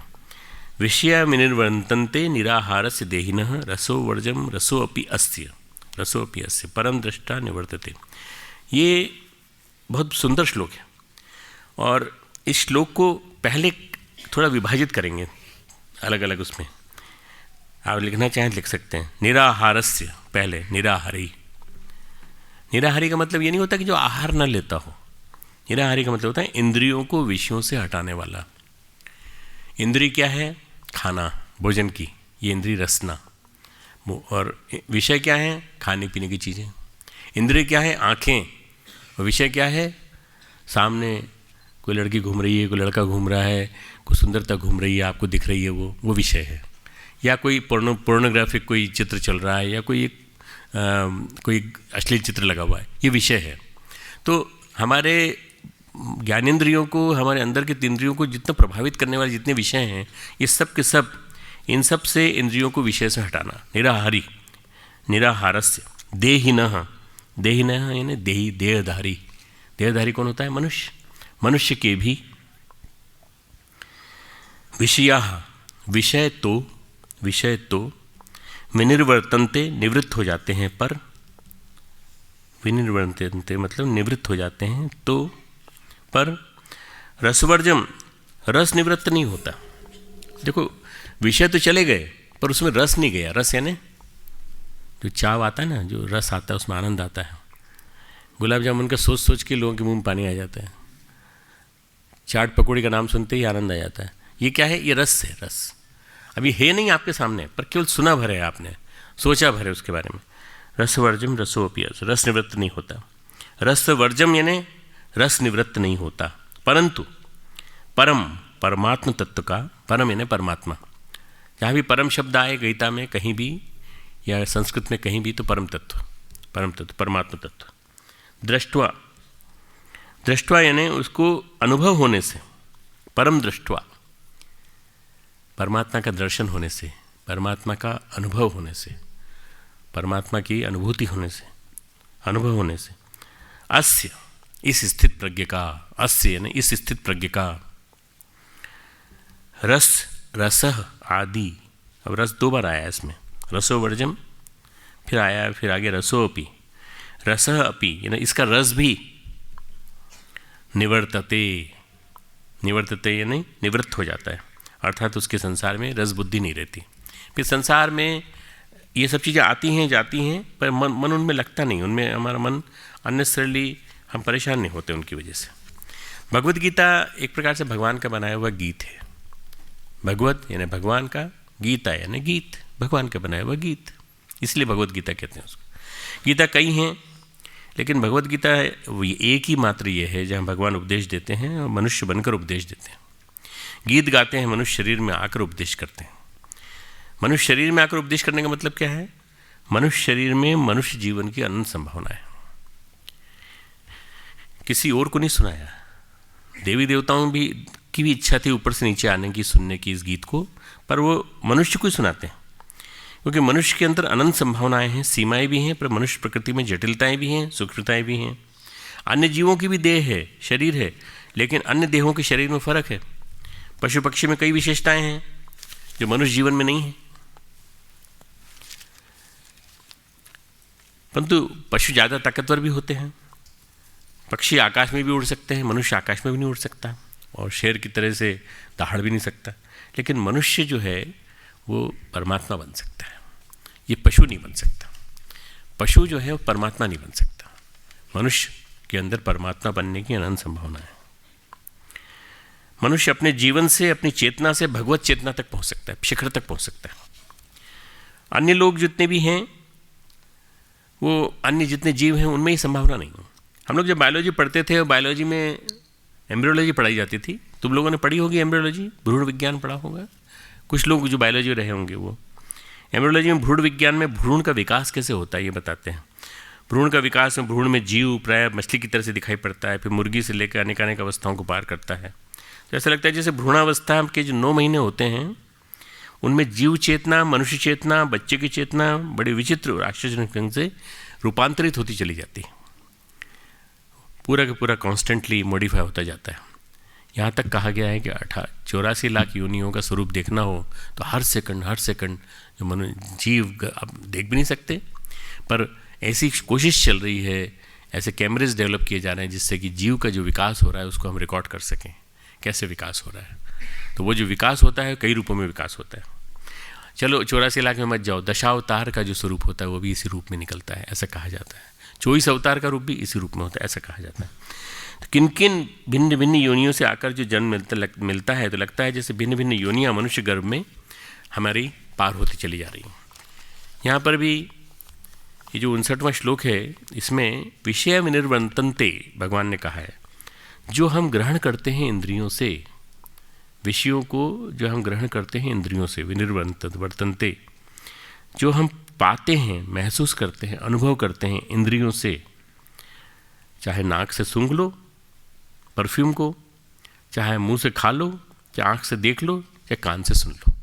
विषया विनिर्वर्तन्ते निराहारस्य देहिनः रसो वर्जम रसोऽपि अस्य परम दृष्टा निवर्तते। ये बहुत सुंदर श्लोक है और इस श्लोक को पहले थोड़ा विभाजित करेंगे अलग अलग, उसमें आप लिखना चाहें लिख सकते हैं। निराहारस्य, पहले निराहारी। निराहारी का मतलब ये नहीं होता कि जो आहार ना लेता हो। निराहारी का मतलब होता है इंद्रियों को विषयों से हटाने वाला। इंद्रिय क्या है? खाना, भोजन की, ये इंद्रिय रसना। और विषय क्या है? खाने पीने की चीज़ें। इंद्रिय क्या है? आँखें। और विषय क्या है? सामने कोई लड़की घूम रही है, कोई लड़का घूम रहा है, कोई सुंदरता घूम रही है, आपको दिख रही है, वो विषय है। या कोई पोर्नोग्राफिक कोई चित्र चल रहा है, या कोई अश्लील चित्र लगा हुआ है, ये विषय है। तो हमारे ज्ञानेंद्रियों को, हमारे अंदर के इंद्रियों को जितना प्रभावित करने वाले जितने विषय हैं, ये सब के सब, इन सब से इंद्रियों को विषय से हटाना। निराहारी, निराहारस्य देहिनः। देहिनः यानी देही, देहधारी। देहधारी कौन होता है? मनुष्य। मनुष्य के भी विषयाः, विषय तो विनिर्वर्तन्ते, निवृत्त हो जाते हैं, पर विनिर्वर्तन्ते मतलब निवृत्त हो जाते हैं, तो पर रसवर्जम, रस निवृत्त नहीं होता। देखो, विषय तो चले गए पर उसमें रस नहीं गया। रस यानी जो चाव आता है ना, जो रस आता है, उसमें आनंद आता है। गुलाब जामुन का सोच सोच के लोगों के मुंह में पानी आ जाता है। चाट पकौड़ी का नाम सुनते ही आनंद आ जाता है। ये क्या है? ये रस है। रस अभी है नहीं आपके सामने, पर केवल सुना भर है, आपने सोचा भर है उसके बारे में। रसवर्जम रसोऽपि अस्य, रस निवृत्त नहीं होता। रसवर्जम यानी रस निवृत्त नहीं होता, परंतु परम, परमात्म तत्व का, परम यानी परमात्मा। जहाँ भी परम शब्द आए गीता में कहीं भी या संस्कृत में कहीं भी, तो परम तत्व, परम तत्व, परमात्मा तत्व। दृष्टवा, दृष्टवा यानी उसको अनुभव होने से, परम दृष्टवा, परमात्मा का दर्शन होने से, परमात्मा का अनुभव होने से, परमात्मा की अनुभूति होने से, अनुभव होने से, अस्य, इस स्थित प्रज्ञ का, अस्य यानी इस स्थित प्रज्ञ का, रस, रसः आदि, अब रस 2 बार आया इसमें, रसो वर्जम, फिर आया, फिर आगे रसोपि, रसः अपि यानी इसका रस भी निवर्तते, निवर्तते यानी निवृत्त हो जाता है, अर्थात उसके संसार में रस बुद्धि नहीं रहती। फिर संसार में ये सब चीज़ें आती हैं जाती हैं, पर मन उनमें लगता नहीं, उनमें हमारा मन अननेसेसरली, हम परेशान नहीं होते उनकी वजह से। भगवत गीता एक प्रकार से भगवान का बनाया हुआ गीत है। भगवत यानी भगवान का, गीता यानी गीत, भगवान का बनाया हुआ गीत, इसलिए भगवत गीता कहते हैं उसको। गीता कई हैं, लेकिन भगवत गीता एक ही मात्र ये है जहाँ भगवान उपदेश देते हैं और मनुष्य बनकर उपदेश देते हैं। गीत गाते हैं, मनुष्य शरीर में आकर उपदेश करते हैं। मनुष्य शरीर में आकर उपदेश करने का मतलब क्या है? मनुष्य शरीर में मनुष्य जीवन की अनंत संभावना है। किसी और को नहीं सुनाया, देवी देवताओं की भी इच्छा थी ऊपर से नीचे आने की, सुनने की इस गीत को, पर वो मनुष्य को ही सुनाते हैं, क्योंकि मनुष्य के अंदर अनंत संभावनाएं हैं, सीमाएं भी हैं, पर मनुष्य प्रकृति में जटिलताएं भी हैं, सूक्ष्मताएं भी हैं। अन्य जीवों की भी देह है, शरीर है, लेकिन अन्य देहों के शरीर में फर्क है। पशु पक्षी में कई विशेषताएं हैं जो मनुष्य जीवन में नहीं है, परंतु पशु ज़्यादा ताकतवर भी होते हैं। पक्षी आकाश में भी उड़ सकते हैं, मनुष्य आकाश में भी नहीं उड़ सकता, और शेर की तरह से दहाड़ भी नहीं सकता। लेकिन मनुष्य जो है वो परमात्मा बन सकता है, ये पशु नहीं बन सकता। पशु जो है वो परमात्मा नहीं बन सकता। मनुष्य के अंदर परमात्मा बनने की अनंत संभावना है। मनुष्य अपने जीवन से, अपनी चेतना से भगवत चेतना तक पहुंच सकता है, शिखर तक पहुंच सकता है। अन्य लोग जितने भी हैं, वो अन्य जितने जीव हैं उनमें ही संभावना नहीं है। हम लोग जब बायोलॉजी पढ़ते थे, बायोलॉजी में एम्ब्रियोलॉजी पढ़ाई जाती थी। तुम लोगों ने पढ़ी होगी एम्ब्रियोलॉजी, भ्रूण विज्ञान पढ़ा होगा। कुछ लोग जो बायोलॉजी रहे होंगे वो एम्ब्रियोलॉजी में, भ्रूण विज्ञान में भ्रूण का विकास कैसे होता है ये बताते हैं। भ्रूण का विकास में भ्रूण में जीव प्राय मछली की तरह से दिखाई पड़ता है, फिर मुर्गी से लेकर अनेक अवस्थाओं को पार करता है। तो ऐसा लगता है जैसे भ्रूणावस्था के जो 9 महीने होते हैं उनमें जीव चेतना, मनुष्य चेतना, बच्चे की चेतना बड़े विचित्र और आश्चर्यजनक ढंग से रूपांतरित होती चली जाती है। पूरा का पूरा कॉन्स्टेंटली मॉडिफाई होता जाता है। यहाँ तक कहा गया है कि 84 लाख योनियों का स्वरूप देखना हो तो हर सेकंड जो जीव आप देख भी नहीं सकते, पर ऐसी कोशिश चल रही है, ऐसे कैमरेज डेवलप किए जा रहे हैं जिससे कि जीव का जो विकास हो रहा है उसको हम रिकॉर्ड कर सकें, कैसे विकास हो रहा है। तो वो जो विकास होता है कई रूपों में विकास होता है। चलो 84 लाख में मत जाओ, दशावतार का जो स्वरूप होता है वो भी इसी रूप में निकलता है, ऐसा कहा जाता है। 24 अवतार का रूप भी इसी रूप में होता है, ऐसा कहा जाता है। तो किन किन भिन्न भिन्न योनियों से आकर जो जन्म मिलता है, तो लगता है जैसे भिन्न भिन्न योनियाँ मनुष्य गर्भ में हमारी पार होती चली जा रही हैं। यहाँ पर भी ये जो 59वां श्लोक है, इसमें विषय विनिर्वर्तन्ते भगवान ने कहा है, जो हम ग्रहण करते हैं इंद्रियों से, विषयों को जो हम ग्रहण करते हैं इंद्रियों से, विनिर्वर्तन्ते, जो हम पाते हैं, महसूस करते हैं, अनुभव करते हैं इंद्रियों से, चाहे नाक से सूंघ लो परफ्यूम को, चाहे मुंह से खा लो, चाहे आँख से देख लो, चाहे कान से सुन लो,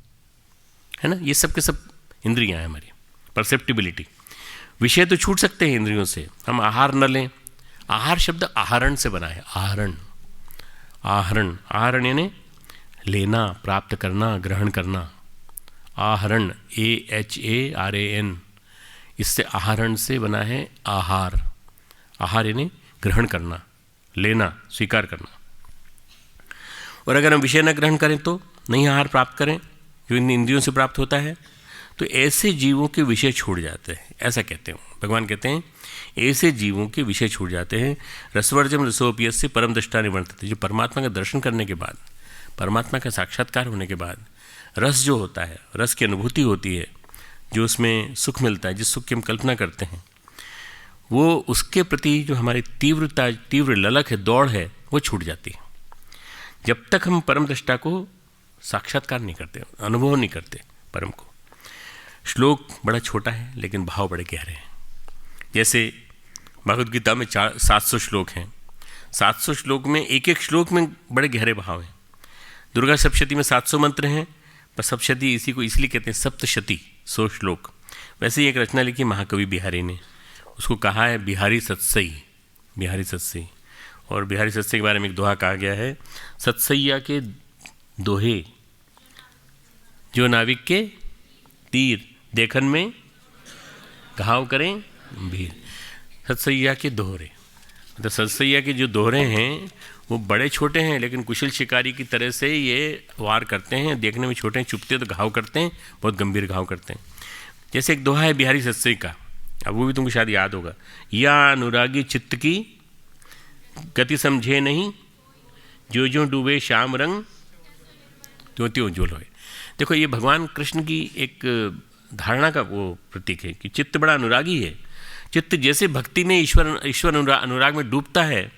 है ना। ये सब के सब इंद्रियां हैं हमारी, परसेप्टिबिलिटी। विषय तो छूट सकते हैं इंद्रियों से, हम आहार न लें। आहार शब्द आहरण से बना है, आहरण, आहरण, आहरण यानी लेना, प्राप्त करना, ग्रहण करना। आहरण, AHARAN, इससे आहरण से बना है आहार। आहार यानी ग्रहण करना, लेना, स्वीकार करना। और अगर हम विषय न ग्रहण करें तो नहीं आहार प्राप्त करें जो इन इंद्रियों से प्राप्त होता है, तो ऐसे जीवों के विषय छूट जाते हैं, ऐसा कहते हैं भगवान। कहते हैं ऐसे जीवों के विषय छूट जाते हैं। रसवर्जम रसोपियस्य परम दृष्टा निवर्तते, जो परमात्मा का दर्शन करने के बाद, परमात्मा का साक्षात्कार होने के बाद रस जो होता है, रस की अनुभूति होती है, जो उसमें सुख मिलता है, जिस सुख की हम कल्पना करते हैं, वो उसके प्रति जो हमारी तीव्र ललक है, दौड़ है, वो छूट जाती है। जब तक हम परम दृष्टा को साक्षात्कार नहीं करते, अनुभव नहीं करते परम को। श्लोक बड़ा छोटा है लेकिन भाव बड़े गहरे हैं। जैसे भगवद गीता में 700 श्लोक हैं, 700 श्लोक में एक एक श्लोक में बड़े गहरे भाव हैं। दुर्गा सप्तशती में 700 मंत्र हैं, पर सप्तशती इसी को इसलिए कहते हैं सप्तशती, 100 श्लोक। वैसे ही एक रचना लिखी महाकवि बिहारी ने, उसको कहा है बिहारी सत्सई, बिहारी सत्सई। और बिहारी सत्सई के बारे में एक दोहा कहा गया है, सत्सैया के दोहे जो नाविक के तीर, देखन में घाव करें भीर। सत्सैया के दोहरे, मतलब सत्सैया के जो दोहरे हैं वो बड़े छोटे हैं, लेकिन कुशल शिकारी की तरह से ये वार करते हैं। देखने में छोटे हैं, चुपते तो घाव करते हैं, बहुत गंभीर घाव करते हैं। जैसे एक दोहा है बिहारी सत्सई का, अब वो भी तुमको शायद याद होगा, या अनुरागी चित्त की गति समझे नहीं, जो जो डूबे श्याम रंग त्यों त्यों उज्ज्वल होए। देखो ये भगवान कृष्ण की एक धारणा का वो प्रतीक है कि चित्त बड़ा अनुरागी है। चित्त जैसे भक्ति में ईश्वर अनुराग में डूबता है,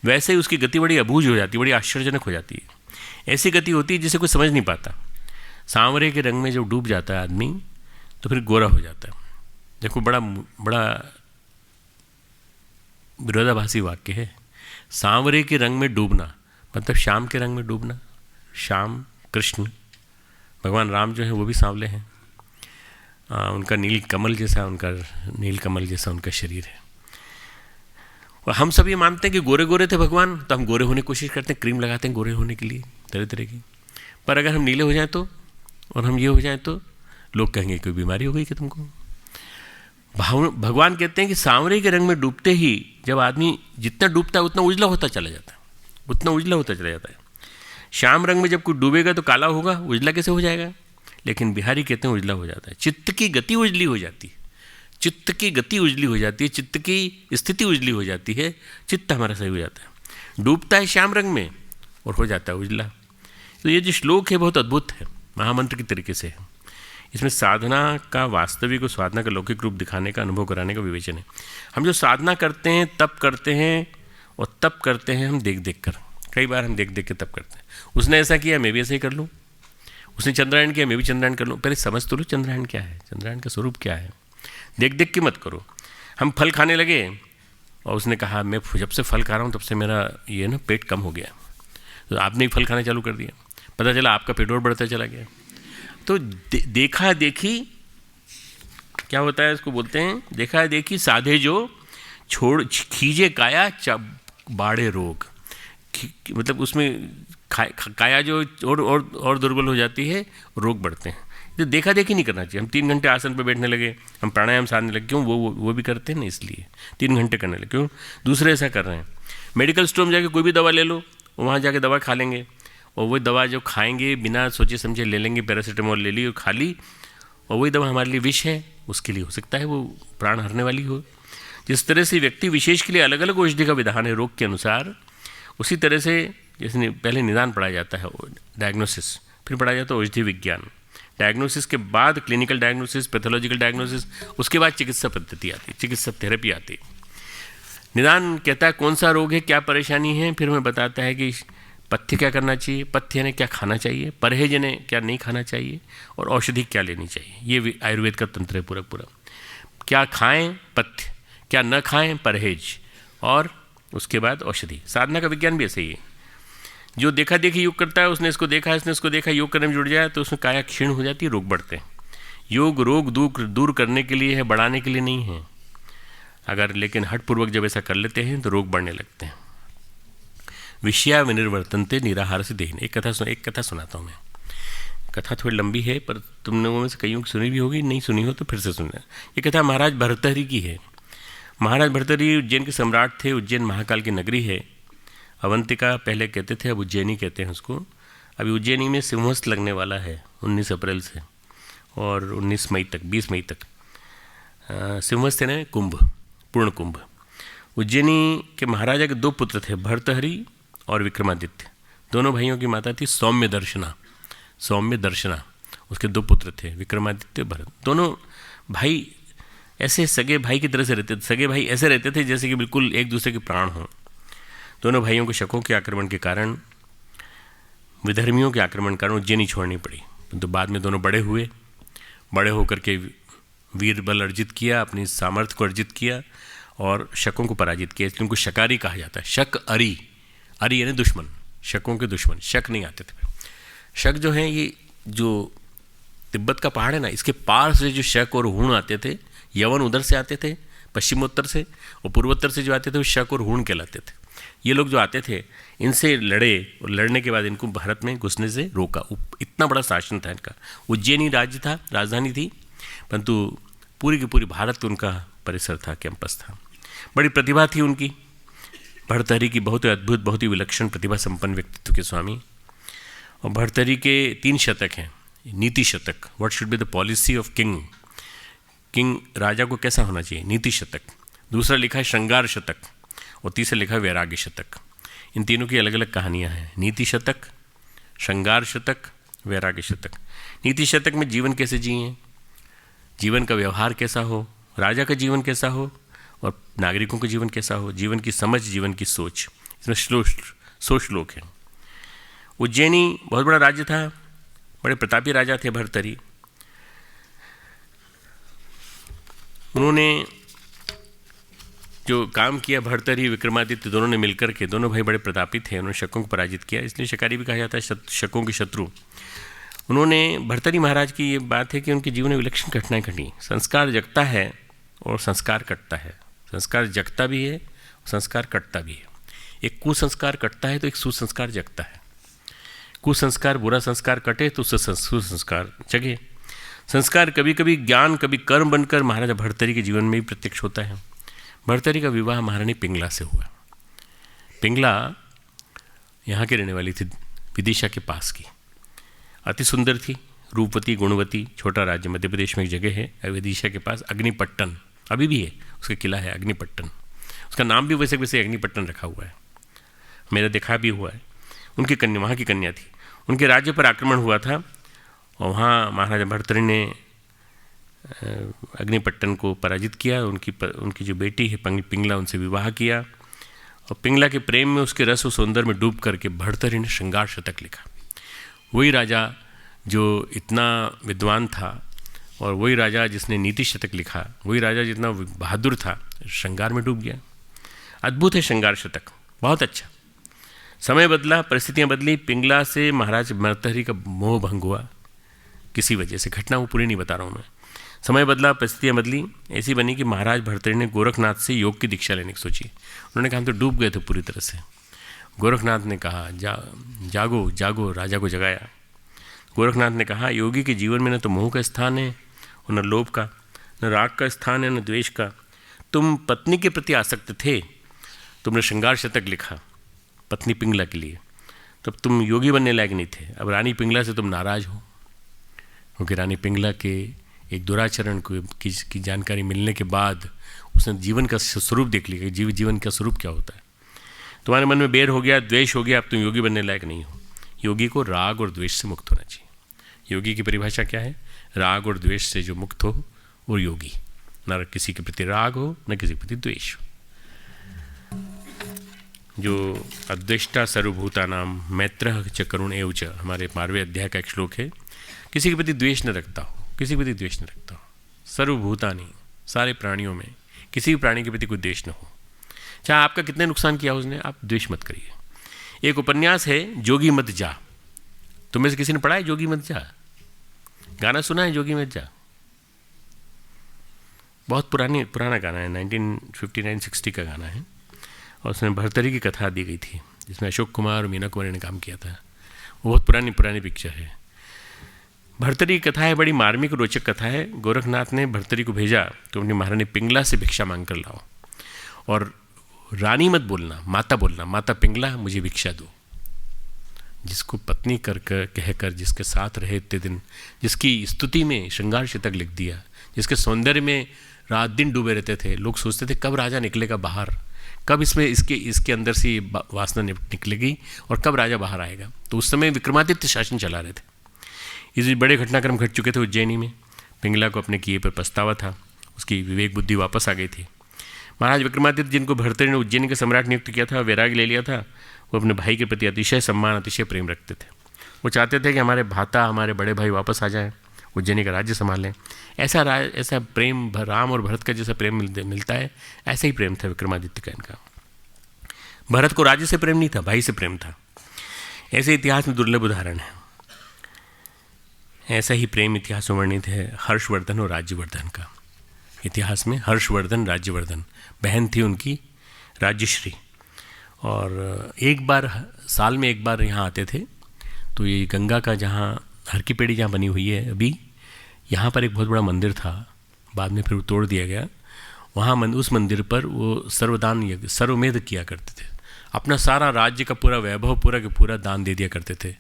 वैसे ही उसकी गति बड़ी अबूझ हो जाती है, बड़ी आश्चर्यजनक हो जाती है। ऐसी गति होती है जिसे कोई समझ नहीं पाता। सांवरे के रंग में जब डूब जाता है आदमी तो फिर गोरा हो जाता है। देखो बड़ा बड़ा विरोधाभासी वाक्य है। सांवरे के रंग में डूबना मतलब श्याम के रंग में डूबना। श्याम कृष्ण भगवान राम जो है वो भी सांवले हैं, उनका नील कमल जैसा उनका शरीर है। और हम सब ये मानते हैं कि गोरे गोरे थे भगवान, तो हम गोरे होने की कोशिश करते हैं, क्रीम लगाते हैं गोरे होने के लिए तरह तरह की। पर अगर हम नीले हो जाएं तो, और हम ये हो जाएं तो लोग कहेंगे कोई बीमारी हो गई कि तुमको। भगवान कहते हैं कि सांवरे के रंग में डूबते ही जब आदमी जितना डूबता है उतना उजला होता चला जाता है, उतना उजला होता चला जाता है। श्याम रंग में जब कोई डूबेगा तो काला होगा, उजला कैसे हो जाएगा? लेकिन बिहारी कहते हैं उजला हो जाता है। चित्त की गति उजली हो जाती है, चित्त की गति उजली हो जाती है, चित्त की स्थिति उजली हो जाती है, चित्त हमारा सही हो जाता है। डूबता है श्याम रंग में और हो जाता है उजला। तो ये जो श्लोक है बहुत अद्भुत है, महामंत्र की तरीके से है। इसमें साधना का वास्तविक और साधना का लौकिक रूप दिखाने का, अनुभव कराने का विवेचन है। हम जो साधना करते हैं तप करते हैं, और तप करते हैं हम देख देख कर। कई बार हम देख देख के तप करते हैं। उसने ऐसा किया मैं भी ऐसा ही कर लूँ, उसने चंद्रायण किया मैं भी चंद्रायण कर लूँ। पहले समझ तो लो चंद्रायण क्या है, चंद्रायण का स्वरूप क्या है। देख देख के मत करो। हम फल खाने लगे और उसने कहा मैं जब से फल खा रहा हूँ तब से मेरा ये ना पेट कम हो गया, तो आपने भी फल खाना चालू कर दिया, पता चला आपका पेट और बढ़ता चला गया। तो देखा देखी क्या होता है, इसको बोलते हैं देखा देखी साधे जो छोड़ खींचे काया बाड़े रोग। मतलब उसमें काया जो और दुर्बल हो जाती है, रोग बढ़ते हैं। तो देखा देखी नहीं करना चाहिए। हम 3 घंटे आसन पर बैठने लगे, हम प्राणायाम साधने लगे, क्यों? वो भी करते हैं ना, इसलिए 3 घंटे करने लगे। क्यों? दूसरे ऐसा कर रहे हैं। मेडिकल स्टोर में जाके कोई भी दवा ले लो, वहाँ जाके दवा खा लेंगे, और वही दवा जो खाएंगे बिना सोचे समझे ले लेंगे, पैरासीटामोल ले ली और खा ली, और वही दवा हमारे लिए विष है, उसके लिए हो सकता है वो प्राण हरने वाली हो। जिस तरह से व्यक्ति विशेष के लिए अलग अलग औषधि का विधान है रोग के अनुसार, उसी तरह से जैसे पहले निदान पढ़ाया जाता है डायग्नोसिस, फिर पढ़ाया जाता है औषधि विज्ञान। डायग्नोसिस के बाद क्लिनिकल डायग्नोसिस, पैथोलॉजिकल डायग्नोसिस, उसके बाद चिकित्सा पद्धति आती है, चिकित्सा थेरेपी आती है। निदान कहता है कौन सा रोग है, क्या परेशानी है, फिर हमें बताता है कि पथ्य क्या करना चाहिए, पथ्य ने क्या खाना चाहिए, परहेज ने क्या नहीं खाना चाहिए, और औषधि क्या लेनी चाहिए। ये आयुर्वेद का तंत्र है पूरा पूरा। क्या खाएं पथ्य, क्या न खाएं परहेज, और उसके बाद औषधि। साधना का विज्ञान भी ऐसे ही है। जो देखा देखी योग करता है, उसने इसको देखा, इसने इसको देखा, योग करने में जुड़ जाए तो उसमें काया क्षीण हो जाती है, रोग बढ़ते हैं। योग रोग दूर करने के लिए है, बढ़ाने के लिए नहीं है। अगर लेकिन हठपूर्वक जब ऐसा कर लेते हैं तो रोग बढ़ने लगते हैं। विषया विनिर्वर्तन्ते निराहार से देहने। एक कथा सुनाता हूँ मैं। कथा थोड़ी लंबी है, पर तुम लोगों में से कईयों की सुनी भी होगी, नहीं सुनी हो तो फिर से सुनना। ये कथा महाराज भर्तहरि की है। महाराज भर्तहरि उज्जैन के सम्राट थे। उज्जैन महाकाल की नगरी है। अवंतिका पहले कहते थे, अब उज्जैनी कहते हैं उसको। अभी उज्जैनी में सिंहस्थ लगने वाला है 19 अप्रैल से और 19 मई तक, 20 मई तक सिंहस्थ है कुंभ, पूर्ण कुंभ। उज्जैनी के महाराजा के 2 पुत्र थे, भर्तहरि और विक्रमादित्य। दोनों भाइयों की माता थी सौम्य दर्शना। उसके 2 पुत्र थे, विक्रमादित्य भरत। दोनों भाई ऐसे सगे भाई की तरह से रहते थे। सगे भाई ऐसे रहते थे जैसे कि बिल्कुल एक दूसरे के प्राण हों। दोनों भाइयों को शकों के आक्रमण के कारण, विधर्मियों के आक्रमण के कारण उज्जैनी छोड़नी पड़ी। तो बाद में दोनों बड़े हुए। बड़े होकर के वीर बल अर्जित किया, अपनी सामर्थ्य को अर्जित किया और शकों को पराजित किया, इसलिए उनको शकारी कहा जाता है। शक अरी, अरी यानी दुश्मन, शकों के दुश्मन, शक नहीं आते थे। शक जो हैं ये जो तिब्बत का पहाड़ है ना, इसके पार से जो शक और हूण आते थे, यवन उधर से आते थे पश्चिमोत्तर से, और पूर्वोत्तर से जो आते थे वो शक और हूण कहलाते थे। ये लोग जो आते थे इनसे लड़े और लड़ने के बाद इनको भारत में घुसने से रोका। इतना बड़ा शासन था इनका। उज्जैनी राज्य था, राजधानी थी, परंतु पूरी की पूरी भारत उनका परिसर था, कैंपस था। बड़ी प्रतिभा थी उनकी। भर्तृहरि की बहुत ही अद्भुत, बहुत ही विलक्षण प्रतिभा संपन्न व्यक्तित्व के स्वामी। और भर्तृहरि के 3 शतक हैं। Niti Shatak, what should be the policy of king, king राजा को कैसा होना चाहिए, नीति शतक। दूसरा लिखा है श्रृंगार शतक, और तीसरा लिखा है वैराग्य शतक। इन तीनों की अलग अलग कहानियाँ हैं। नीति शतक, श्रृंगार शतक, वैराग्य शतक। नीति शतक में जीवन कैसे जिए, जीवन का व्यवहार कैसा हो, राजा का जीवन कैसा हो और नागरिकों का जीवन कैसा हो, जीवन की समझ, जीवन की सोच, इसमें श्लोक हैं। उज्जैनी बहुत बड़ा राज्य था, बड़े प्रतापी राजा थे भर्तृहरि। उन्होंने जो काम किया, भर्तृहरि विक्रमादित्य दोनों ने मिलकर के, दोनों भाई बड़े प्रतापी थे, उन्होंने शकों को पराजित किया, इसलिए शकारी भी कहा जाता है, शकों के शत्रु। उन्होंने भर्तृहरि महाराज की ये बात है कि उनके जीवन में विलक्षण घटनाएं घटी। संस्कार जगता है और संस्कार कटता है। संस्कार जगता भी है और संस्कार कटता भी है। एक कुसंस्कार कटता है तो एक सुसंस्कार जगता है। कुसंस्कार, बुरा संस्कार कटे तो सुसंस्कार जगे। संस्कार कभी कभी ज्ञान, कभी कर्म बनकर महाराजा भर्तृहरि के जीवन में भी प्रत्यक्ष होता है। भर्तृहरि का विवाह महारानी पिंगला से हुआ। पिंगला यहाँ की रहने वाली थी, विदिशा के पास की। अति सुंदर थी, रूपवती, गुणवती। छोटा राज्य मध्य प्रदेश में एक जगह है विदिशा के पास, अग्निपट्टन, अभी भी है, उसका किला है अग्निपट्टन। उसका नाम भी वैसे वैसे अग्निपट्टन रखा हुआ है, मेरा देखा भी हुआ है। उनकी कन्या, वहाँ की कन्या थी। उनके राज्य पर आक्रमण हुआ था और वहाँ महाराजा भर्तृहरि ने अग्निपट्टन को पराजित किया। उनकी जो बेटी है पिंगला, उनसे विवाह किया और पिंगला के प्रेम में, उसके रस और सौंदर्य में डूब करके भर्तृहरि ने श्रृंगार शतक लिखा। वही राजा जो इतना विद्वान था और वही राजा जिसने नीति शतक लिखा, वही राजा जितना बहादुर था, श्रृंगार में डूब गया। अद्भुत है श्रृंगार शतक, बहुत अच्छा। समय बदला, परिस्थितियाँ बदली, पिंगला से महाराज भर्तृहरि का मोह भंग हुआ किसी वजह से। घटना वो पूरी नहीं बता रहा हूँ मैं। समय बदला, परिस्थितियाँ बदली, ऐसी बनी कि महाराज भर्तृहरि ने गोरखनाथ से योग की दीक्षा लेने की सोची। उन्होंने कहा हम तो डूब गए थे पूरी तरह से। गोरखनाथ ने कहा जागो जागो, राजा को जगाया। गोरखनाथ ने कहा योगी के जीवन में न तो मोह का स्थान है और न लोभ का, न राग का स्थान है, न द्वेष का। तुम पत्नी के प्रति आसक्त थे, तुमने श्रृंगार शतक लिखा पत्नी पिंगला के लिए, तब तुम योगी बनने लायक नहीं थे। अब रानी पिंगला से तुम नाराज हो, क्योंकि रानी पिंगला के एक दुराचरण की जानकारी मिलने के बाद उसने जीवन का स्वरूप देख लिया कि जीवन का स्वरूप क्या होता है। तुम्हारे मन में बैर हो गया, द्वेष हो गया, अब तुम योगी बनने लायक नहीं हो। योगी को राग और द्वेष से मुक्त होना चाहिए। योगी की परिभाषा क्या है? राग और द्वेष से जो मुक्त हो वो योगी। न किसी के प्रति राग हो, न किसी के प्रति द्वेष हो। जो अद्वेष्टा सर्वभूतानाम मैत्रः च करुण एव च, हमारे 12वें अध्याय का एक श्लोक है। किसी के प्रति द्वेष न रखता हो, किसी के प्रति द्वेष न रखता हो। सर्वभूतानि, सारे प्राणियों में किसी भी प्राणी के प्रति कोई द्वेष न हो। चाहे आपका कितने नुकसान किया उसने, आप द्वेष मत करिए। एक उपन्यास है जोगी मत जा, तुम में से किसी ने पढ़ा है जोगी मत जा? गाना सुना है जोगी मत जा? बहुत पुराना गाना है, 1959-60 का गाना है और उसमें भर्तृहरि की कथा दी गई थी जिसमें अशोक कुमार और मीना कुमारी ने काम किया था। वो बहुत पुरानी पिक्चर है। भर्तृहरि की कथा है, बड़ी मार्मिक रोचक कथा है। गोरखनाथ ने भर्तृहरि को भेजा तो उन्हें महारानी पिंगला से भिक्षा मांग कर लाओ, और रानी मत बोलना, माता बोलना, माता पिंगला मुझे भिक्षा दो। जिसको पत्नी कहकर जिसके साथ रहे इतने दिन, जिसकी स्तुति में श्रृंगार शतक लिख दिया, जिसके सौंदर्य में रात दिन डूबे रहते थे। लोग सोचते थे कब राजा निकलेगा बाहर, कब इसमें इसके अंदर से वासना निकलेगी और कब राजा बाहर आएगा। तो उस समय विक्रमादित्य शासन चला रहे थे। इस बड़े घटनाक्रम घट चुके थे उज्जैनी में। पिंगला को अपने किए पर पछतावा था, उसकी विवेक बुद्धि वापस आ गई थी। महाराज विक्रमादित्य जिनको भर्तृहरि ने उज्जैनी का सम्राट नियुक्त किया था, वैराग्य ले लिया था, वो अपने भाई के प्रति अतिशय सम्मान, अतिशय प्रेम रखते थे। वो चाहते थे कि हमारे भाता, हमारे बड़े भाई वापस आ जाएं। उज्जैनी का राज्य संभाल लें। ऐसा प्रेम राम और भरत का जैसा प्रेम मिलता है, ऐसा ही प्रेम था विक्रमादित्य का इनका। भरत को राज्य से प्रेम नहीं था, भाई से प्रेम था। ऐसे इतिहास में दुर्लभ उदाहरण है। ऐसा ही प्रेम इतिहास में वर्णित है हर्षवर्धन और राज्यवर्धन का। इतिहास में हर्षवर्धन राज्यवर्धन, बहन थी उनकी राज्यश्री, और एक बार साल में एक बार यहाँ आते थे। तो ये गंगा का जहाँ हर की पेड़ी जहाँ बनी हुई है अभी, यहाँ पर एक बहुत बड़ा मंदिर था, बाद में फिर वो तोड़ दिया गया। वहाँ उस मंदिर पर वो सर्वदान यज्ञ सर्वमेध किया करते थे। अपना सारा राज्य का पूरा वैभव पूरा के पूरा दान दे दिया करते थे।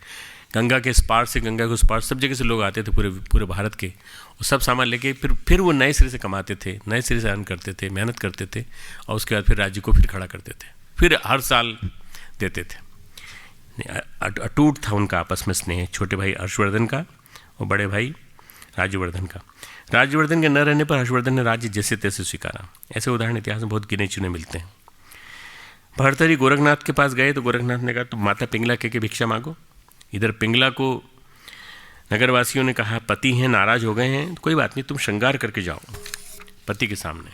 गंगा के इस पार से गंगा के उस पार सब जगह से लोग आते थे, पूरे भारत के। वो सब सामान लेके फिर वो नए सिरे से कमाते थे, नए सिरे से अर्न करते थे, मेहनत करते थे, और उसके बाद फिर राज्य को फिर खड़ा करते थे, फिर हर साल देते थे। अटूट था उनका आपस में स्नेह, छोटे भाई हर्षवर्धन का और बड़े भाई राज्यवर्धन का। राज्यवर्धन के न रहने पर हर्षवर्धन ने राज्य जैसे तैसे स्वीकारा। ऐसे उदाहरण इतिहास में बहुत गिने चुने मिलते हैं। भर्तृहरि गोरखनाथ के पास गए तो गोरखनाथ ने कहा तुम माता पिंगला के भिक्षा मांगो। इधर पिंगला को नगरवासियों ने कहा पति हैं, नाराज हो गए हैं, तो कोई बात नहीं, तुम श्रृंगार करके जाओ पति के सामने,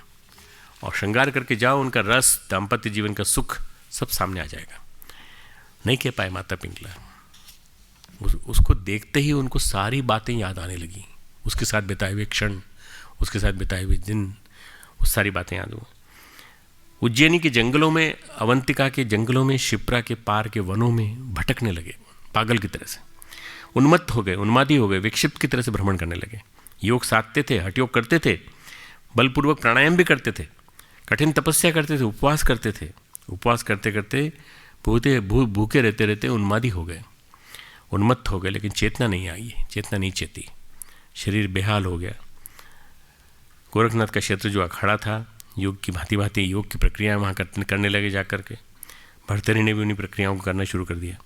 और श्रृंगार करके जाओ, उनका रस, दाम्पत्य जीवन का सुख सब सामने आ जाएगा। नहीं कह पाए माता पिंगला। उसको देखते ही उनको सारी बातें याद आने लगी, उसके साथ बिताए हुए क्षण, उसके साथ बिताए हुए दिन, वो सारी बातें याद हुई। उज्जैनी के जंगलों में, अवंतिका के जंगलों में, शिप्रा के पार के वनों में भटकने लगे, पागल की तरह से उन्मत्त हो गए, उन्मादी हो गए, विक्षिप्त की तरह से भ्रमण करने लगे। योग साधते थे, हठयोग करते थे, बलपूर्वक प्राणायाम भी करते थे, कठिन तपस्या करते थे, उपवास करते थे। उपवास करते करते भूखे रहते रहते उन्मादी हो गए, उन्मत्त हो गए, लेकिन चेतना नहीं आई, चेतना नहीं चेती, शरीर बेहाल हो गया। गोरखनाथ का क्षेत्र जो अखाड़ा था, योग की भांति भांति योग की प्रक्रिया वहाँ करने लगे जाकर के। भर्तृहरि ने भी उन्हीं प्रक्रियाओं को करना शुरू कर दिया।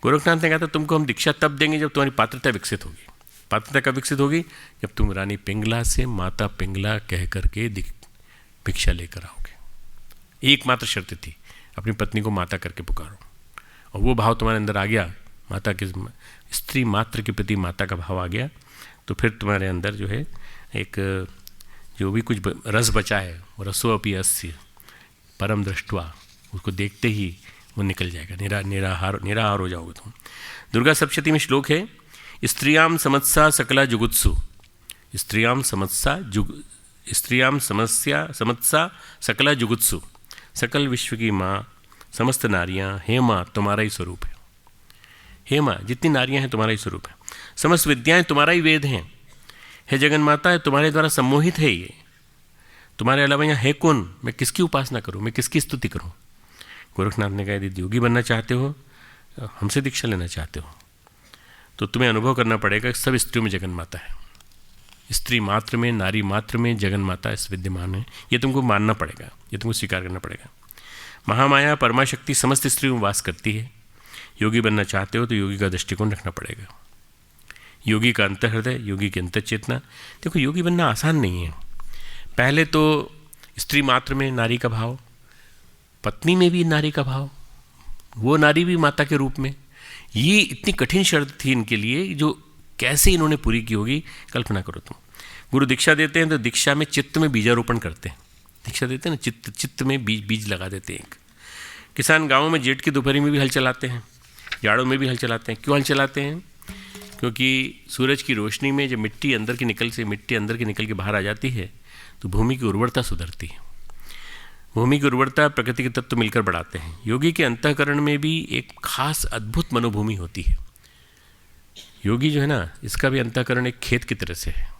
गोरखनाथ ने कहा था तुमको हम दीक्षा तब देंगे जब तुम्हारी पात्रता विकसित होगी। पात्रता कब विकसित होगी? जब तुम रानी पिंगला से माता पिंगला कह करके भिक्षा लेकर आओगे। एकमात्र शर्त थी, अपनी पत्नी को माता करके पुकारो, और वो भाव तुम्हारे अंदर आ गया, माता के स्त्री मात्र के प्रति माता का भाव आ गया, तो फिर तुम्हारे अंदर जो है एक जो भी कुछ रस बचा है, वो रसो अपि अस्य परम दृष्टवा, उसको देखते ही वो निकल जाएगा, निराहार हो जाओगे तुम। दुर्गा सप्तशती में श्लोक है, स्त्रियाम समत्सा सकला जुगुत्सु, स्त्रियाम समत्सा सकला जुगुत्सु, सकल विश्व की माँ, समस्त नारियाँ, हे माँ तुम्हारा ही स्वरूप है। हे माँ जितनी नारियाँ हैं तुम्हारा ही स्वरूप है, समस्त विद्याएं तुम्हारा ही वेद हैं। हे जगन माता, तुम्हारे द्वारा सम्मोहित है ये, तुम्हारे अलावा यहाँ है कौन? मैं किसकी उपासना करूँ, मैं किसकी स्तुति करूँ? गोरखनाथ ने कहा यदि योगी बनना चाहते हो, हमसे दीक्षा लेना चाहते हो, तो तुम्हें अनुभव करना पड़ेगा कि सब स्त्रियों में जगन माता है। स्त्री मात्र में, नारी मात्र में जगन माता इस विद्यमान है। ये तुमको मानना पड़ेगा, ये तुमको स्वीकार करना पड़ेगा। महामाया परमाशक्ति समस्त स्त्रियों में वास करती है। योगी बनना चाहते हो तो योगी का दृष्टिकोण रखना पड़ेगा, योगी का अंतःहृदय, योगी की अंतर चेतना। देखो योगी बनना आसान नहीं है। पहले तो स्त्री मात्र में नारी का भाव, पत्नी में भी नारी का भाव, वो नारी भी माता के रूप में, ये इतनी कठिन शर्त थी इनके लिए, जो कैसे इन्होंने पूरी की होगी कल्पना करो तुम। गुरु दीक्षा देते हैं तो दीक्षा में चित्त में बीजारोपण करते हैं। दीक्षा देते हैं ना, चित्त में बीज लगा देते हैं। किसान गाँव में जेठ की दोपहरी में भी हल चलाते हैं, जाड़ों में भी हल चलाते हैं। क्यों हल चलाते हैं? क्योंकि सूरज की रोशनी में जब मिट्टी अंदर की निकल के बाहर आ जाती है तो भूमि की उर्वरता सुधरती है। भूमि की उर्वरता प्रकृति के तत्व मिलकर बढ़ाते हैं। योगी के अंतःकरण में भी एक खास अद्भुत मनोभूमि होती है। योगी जो है ना, इसका भी अंतःकरण एक खेत की तरह से है।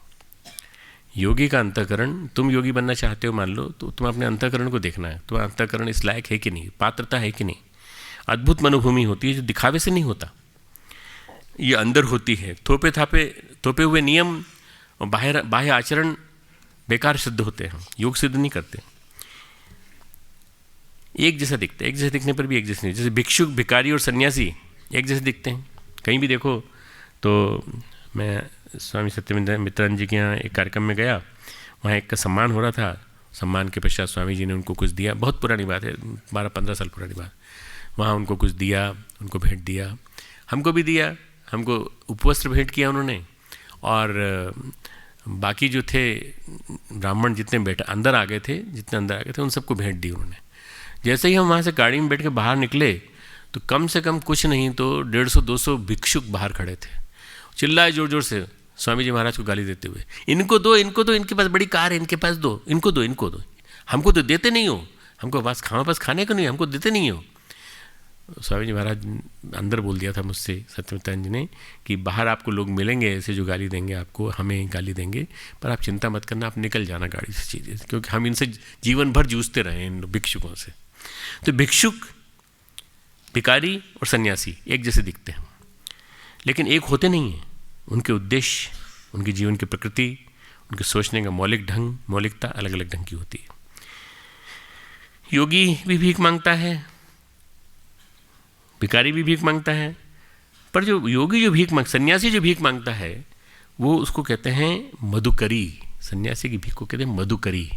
योगी का अंतःकरण, तुम योगी बनना चाहते हो मान लो, तो तुम अपने अंतःकरण को देखना है, तुम्हारा अंतःकरण इस लायक है कि नहीं, पात्रता है कि नहीं। अद्भुत मनोभूमि होती है जो दिखावे से नहीं होता, ये अंदर होती है। थोपे हुए नियम और बाह्य आचरण बेकार सिद्ध होते हैं, योग सिद्ध नहीं करते। एक जैसा दिखते, एक जैसे दिखने पर भी एक जैसे नहीं। जैसे भिक्षुक, भिखारी और सन्यासी एक जैसे दिखते हैं। कहीं भी देखो तो मैं स्वामी सत्यमित्रानंद जी के यहाँ एक कार्यक्रम में गया, वहाँ एक का सम्मान हो रहा था। सम्मान के पश्चात स्वामी जी ने उनको कुछ दिया, बहुत पुरानी बात है, 12-15 साल पुरानी बात। वहाँ उनको कुछ दिया, उनको भेंट दिया, हमको भी दिया, हमको उपवस्त्र भेंट किया उन्होंने, और बाकी जो थे ब्राह्मण जितने अंदर आ गए थे उन सबको भेंट दी उन्होंने। जैसे ही हम वहाँ से गाड़ी में बैठ के बाहर निकले तो कम से कम कुछ नहीं तो 150-200 भिक्षुक बाहर खड़े थे, चिल्लाए जोर जोर से स्वामी जी महाराज को गाली देते हुए, इनको दो, इनके पास बड़ी कार है, इनके पास दो, इनको दो, हमको तो देते नहीं हो, हमको पास खाने को नहीं, हमको देते नहीं हो। स्वामी जी महाराज अंदर बोल दिया था मुझसे सत्यमित्रानंद जी ने कि बाहर आपको लोग मिलेंगे ऐसे जो गाली देंगे आपको, हमें गाली देंगे, पर आप चिंता मत करना, आप निकल जाना गाड़ी से चीज़ें, क्योंकि हम इनसे जीवन भर जूझते रहे इन भिक्षुकों से। तो भिक्षुक, भिखारी और सन्यासी एक जैसे दिखते हैं, लेकिन एक होते नहीं हैं। उनके उद्देश्य, उनके जीवन की प्रकृति, उनके सोचने का मौलिकता अलग अलग ढंग की होती है। योगी भी भीख मांगता है, भिखारी भी भीख मांगता है, पर जो योगी सन्यासी जो भीख मांगता है वो उसको कहते हैं मधुकरी। सन्यासी की भीख को कहते हैं मधुकरी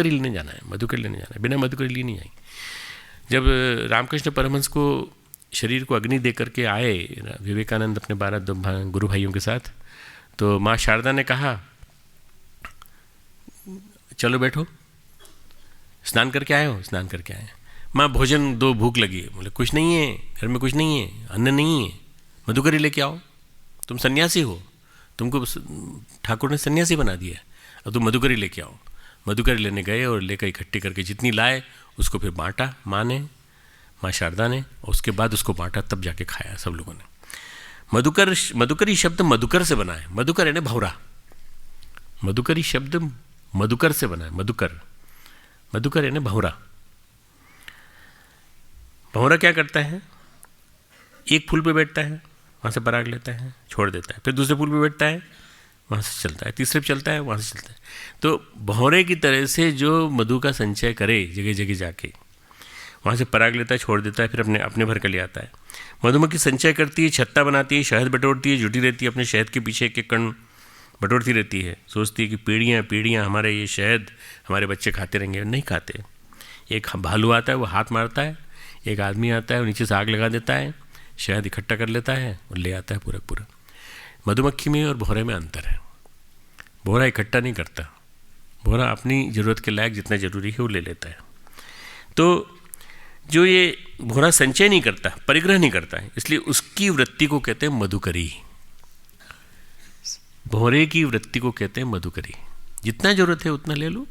लेने जाना है, बिना मधुकरी लिए नहीं आएंगे। जब रामकृष्ण परमहंस को शरीर को अग्नि दे करके आए विवेकानंद अपने 12 गुरु भाइयों के साथ, तो माँ शारदा ने कहा चलो बैठो, स्नान करके आए हो? स्नान करके आए। माँ भोजन दो, भूख लगी है। बोले कुछ नहीं है, घर में कुछ नहीं है, अन्न नहीं है, मधुकरी लेके आओ, तुम सन्यासी हो, तुमको ठाकुर ने सन्यासी बना दिया, अब तुम मधुकरी लेके आओ। मधुकरी लेने गए और लेकर इकट्ठी करके जितनी लाए उसको फिर बांटा माँ शारदा ने, और उसके बाद उसको बांटा, तब जाके खाया सब लोगों ने। मधुकरी शब्द मधुकर से बना है, मधुकर यानी भौरा, मधुकरी शब्द मधुकर से बना है, मधुकर यानी भौरा। भौरा क्या करता है? एक फूल पे बैठता है, वहाँ से पराग लेता है, छोड़ देता है, फिर दूसरे फूल पे बैठता है, वहाँ से चलता है, तीसरे पे चलता है, वहाँ से चलता है। तो भौरे की तरह से जो मधु का संचय करे जगह जगह जाके, वहाँ से पराग लेता है, छोड़ देता है, फिर अपने भर के ले आता है। मधुमक्खी संचय करती है, छत्ता बनाती है, शहद बटोरती है, जुटी रहती है, अपने शहद के पीछे एक कण बटोरती रहती है, सोचती है कि पीढ़ियाँ हमारे ये शहद हमारे बच्चे खाते रहेंगे। नहीं खाते। एक भालू आता है, वो हाथ मारता है, एक आदमी आता है, वो नीचे से आग लगा देता है, शहद इकट्ठा कर लेता है और ले आता है पूरा। मधुमक्खी में और भौरे में अंतर है। भौरा इकट्ठा नहीं करता, भौरा अपनी ज़रूरत के लायक जितना ज़रूरी है वो ले लेता है। तो जो ये भौरा संचय नहीं करता, परिग्रह नहीं करता है, इसलिए उसकी वृत्ति को कहते हैं मधुकरी। भौरे की वृत्ति को कहते हैं मधुकरी। जितना ज़रूरत है उतना ले लो।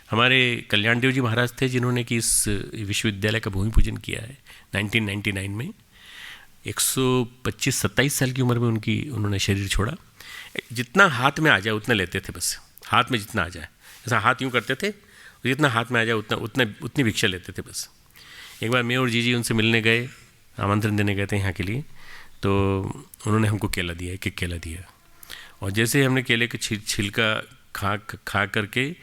हमारे कल्याण देव जी महाराज थे जिन्होंने कि इस विश्वविद्यालय का भूमि पूजन किया है 1999 में। 125-27 साल की उम्र में उन्होंने शरीर छोड़ा। जितना हाथ में आ जाए उतना लेते थे, बस हाथ में जितना आ जाए, ऐसा हाथ यूँ करते थे, जितना हाथ में आ जाए उतनी भिक्षा लेते थे बस। एक बार मैं और जीजी उनसे मिलने गए, आमंत्रण देने गए थे यहाँ के लिए, तो उन्होंने हमको केला दिया, एक केला दिया, और जैसे हमने केले के छिलका खा करके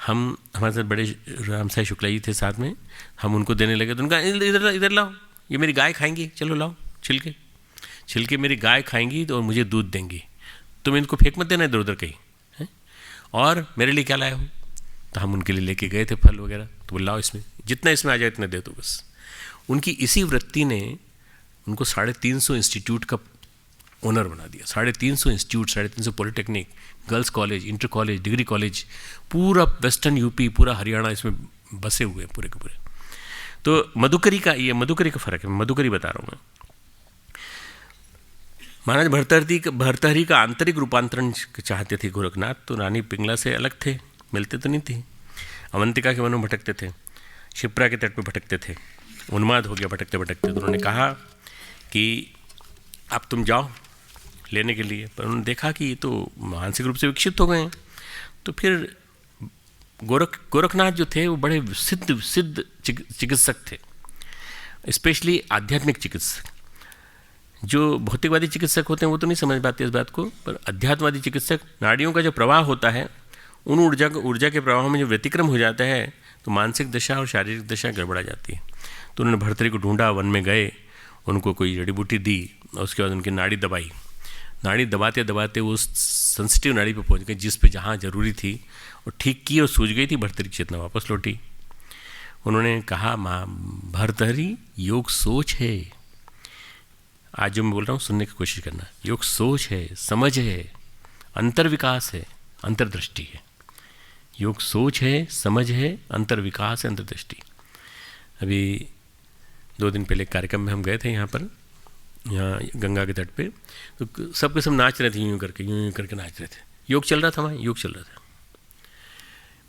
हमारे साथ बड़े रामसाई शुक्ला जी थे साथ में, हम उनको देने लगे तो उनका इधर लाओ, ये मेरी गाय खाएंगी, चलो लाओ छिलके मेरी गाय खाएंगी तो और मुझे दूध देंगी, तुम इनको फेंक मत देना इधर उधर कहीं है। और मेरे लिए क्या लाए हो? तो हम उनके लिए लेके गए थे फल वगैरह, तो बोल लाओ इसमें जितना इसमें आ जाए इतना दे दो बस। उनकी इसी वृत्ति ने उनको 350 इंस्टीट्यूट का ओनर बना दिया। 350 institute, 350 polytechnic, girls college, inter college, degree college, पूरा वेस्टर्न यूपी, पूरा हरियाणा इसमें बसे हुए हैं पूरे के पूरे। तो मधुकरी का फ़र्क है, मधुकरी बता रहा हूँ मैं। महाराज भर्तहरि का आंतरिक रूपांतरण चाहते थे गोरखनाथ, तो रानी पिंगला से अलग थे, मिलते तो नहीं थे। अवंतिका के वनों भटकते थे, शिप्रा के तट पर भटकते थे, उन्माद हो गया भटकते भटकते। तो उन्होंने कहा कि अब तुम जाओ लेने के लिए, पर उन्होंने देखा कि ये तो मानसिक रूप से विकसित हो गए हैं। तो फिर गोरखनाथ जो थे वो बड़े सिद्ध चिकित्सक थे, स्पेशली आध्यात्मिक चिकित्सक। जो भौतिकवादी चिकित्सक होते हैं वो तो नहीं समझ पाते इस बात को, पर अध्यात्मवादी चिकित्सक, नाड़ियों का जो प्रवाह होता है उन ऊर्जा के प्रवाह में जो व्यतिक्रम हो जाता है तो मानसिक दशा और शारीरिक दशा गड़बड़ा जाती है। तो उन्होंने भर्तहरि को ढूंढा, वन में गए, उनको कोई जड़ी बूटी दी और उसके बाद उनकी नाड़ी दबाई। नाड़ी दबाते दबाते वो सेंसिटिव नाड़ी पे पहुंच गए जिस पे जहाँ जरूरी थी, और ठीक की और सूझ गई थी। भर्तहरि की चेतना वापस लौटी। उन्होंने कहा, माँ भर्तहरि योग सोच है, आज जो मैं बोल रहा हूँ सुनने की कोशिश करना। योग सोच है, समझ है, अंतर्विकास है, अंतर्दृष्टि है। योग सोच है, समझ है, अंतर्विकास है, अंतर्दृष्टि। अभी 2 दिन पहले कार्यक्रम में हम गए थे यहाँ पर, यहाँ गंगा के तट पे, तो सबके सब नाच रहे थे, यूँ करके नाच रहे थे। योग चल रहा था वहाँ, योग चल रहा था।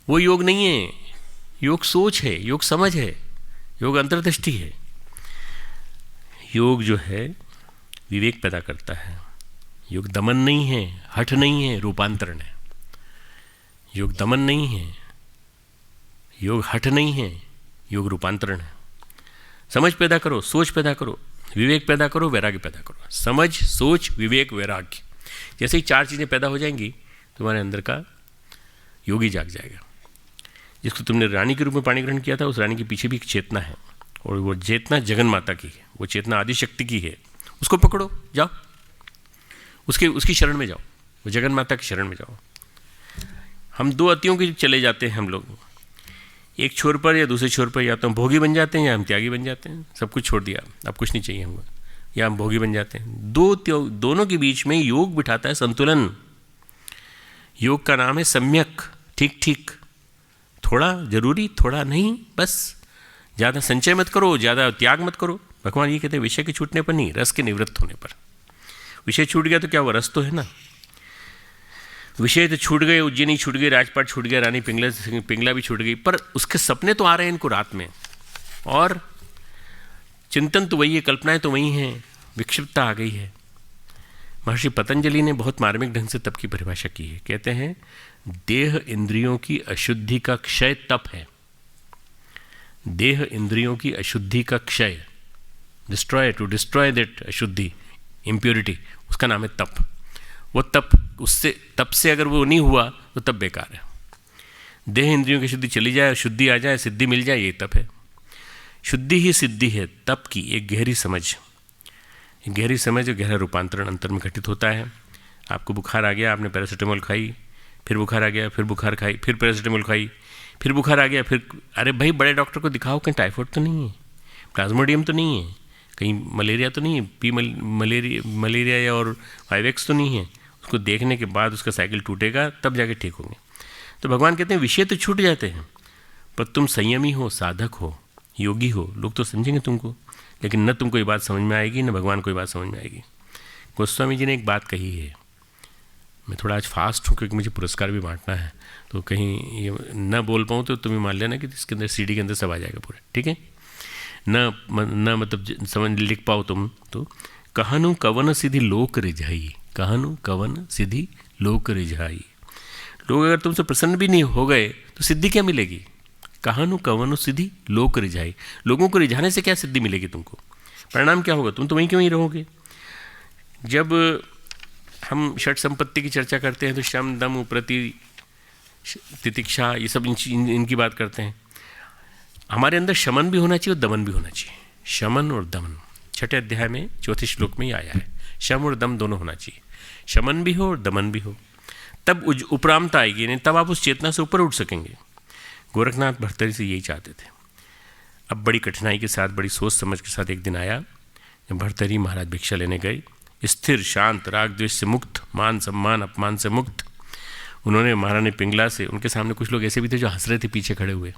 वो योग नहीं है, योग सोच है, योग समझ है, योग अंतर्दृष्टि है। योग जो है विवेक पैदा करता है। योग दमन नहीं है, हठ नहीं है, रूपांतरण है। योग दमन नहीं है, योग हठ नहीं है, योग रूपांतरण है। समझ पैदा करो, सोच पैदा करो, विवेक पैदा करो, वैराग्य पैदा करो। समझ, सोच, विवेक, वैराग्य, जैसे ही 4 चीज़ें पैदा हो जाएंगी तुम्हारे अंदर का योगी जाग जाएगा। जिसको तुमने रानी के रूप में पाणी ग्रहण किया था, उस रानी के पीछे भी एक चेतना है, और वो चेतना जगन माता की है, वो चेतना आदिशक्ति की है। उसको पकड़ो, जाओ उसकी शरण में जाओ, वो जगन माता की शरण में जाओ। हम 2 अतियों के चले जाते हैं हम लोग, एक छोर पर या दूसरे छोर पर, या तो हम भोगी बन जाते हैं या हम त्यागी बन जाते हैं। सब कुछ छोड़ दिया, अब कुछ नहीं चाहिए हमको, या हम भोगी बन जाते हैं। दोनों के बीच में योग बिठाता है संतुलन। योग का नाम है सम्यक, ठीक ठीक, थोड़ा जरूरी, थोड़ा नहीं, बस ज़्यादा संचय मत करो, ज़्यादा त्याग मत करो। भगवान ये कहते हैं विषय के छूटने पर नहीं, रस के निवृत्त होने पर। विषय छूट गया तो क्या हुआ, रस तो है ना। विषय तो छूट गए, उज्जैनी छूट गई, राजपाट छूट गया, रानी पिंगला भी छूट गई, पर उसके सपने तो आ रहे हैं इनको रात में, और चिंतन तो वही है, कल्पनाएं तो वही हैं, विक्षिप्तता आ गई है। महर्षि पतंजलि ने बहुत मार्मिक ढंग से तप की परिभाषा की है। कहते हैं देह इंद्रियों की अशुद्धि का क्षय तप है। देह इंद्रियों की अशुद्धि का क्षय, टू डिस्ट्रॉय दैट अशुद्धि, इम्प्योरिटी, उसका नाम है तप। वो तप से अगर वो नहीं हुआ तो तप बेकार है। देह इंद्रियों की शुद्धि चली जाए, शुद्धि आ जाए, सिद्धि मिल जाए, ये तप है। शुद्धि ही सिद्धि है तप की एक गहरी समझ। एक गहरी समझ और गहरा रूपांतरण अंतर में घटित होता है। आपको बुखार आ गया, आपने पैरासीटामोल खाई, फिर बुखार आ गया, फिर बुखार खाई, फिर पैरासीटामोल खाई, फिर बुखार आ गया, फिर अरे भाई बड़े डॉक्टर को दिखाओ, कहीं टाइफाइड तो नहीं है, प्लाज्मोडियम तो नहीं है, कहीं मलेरिया तो नहीं है, मलेरिया या और 5X तो नहीं है। उसको देखने के बाद उसका साइकिल टूटेगा, तब जाके ठीक होंगे। तो भगवान कहते हैं विषय तो छूट जाते हैं, पर तुम संयमी हो, साधक हो, योगी हो, लोग तो समझेंगे तुमको, लेकिन न तुमको ये बात समझ में आएगी, न भगवान को ये बात समझ में आएगी। गोस्वामी जी ने एक बात कही है, मैं थोड़ा आज फास्ट हूँ क्योंकि मुझे पुरस्कार भी बांटना है, तो कहीं ये न बोल पाऊँ तो तुम्हें मान लेना कि इसके अंदर CD के अंदर सब आ जाएगा पूरे, ठीक है। न मतलब समझ लिख पाओ तुम तो, कहनु कवन सिद्धि लोक रिझाई, कहनु कवन सिद्धि लोक रिझाई। लोग अगर तुमसे प्रसन्न भी नहीं हो गए तो सिद्धि क्या मिलेगी। कहनु कवन सिद्धि लोक रिझाई, लोगों को रिझाने से क्या सिद्धि मिलेगी तुमको, परिणाम क्या होगा, तुम तो वहीं क्यों ही रहोगे। जब हम षट संपत्ति की चर्चा करते हैं तो शम दम उपरति तितिक्षा ये सब इनकी बात करते हैं। हमारे अंदर शमन भी होना चाहिए और दमन भी होना चाहिए। शमन और दमन 6ठे अध्याय में 4थे श्लोक में ही आया है। शम और दम दोनों होना चाहिए, शमन भी हो और दमन भी हो, तब उपरामता आएगी, नहीं तब आप उस चेतना से ऊपर उठ सकेंगे। गोरखनाथ भर्तरी से यही चाहते थे। अब बड़ी कठिनाई के साथ, बड़ी सोच समझ के साथ एक दिन आया जब भर्तरी महाराज भिक्षा लेने गए, स्थिर शांत, राग द्वेष से मुक्त, मान सम्मान अपमान से मुक्त। उन्होंने महारानी पिंगला से, उनके सामने कुछ लोग ऐसे भी थे जो हंस रहे थे पीछे खड़े हुए,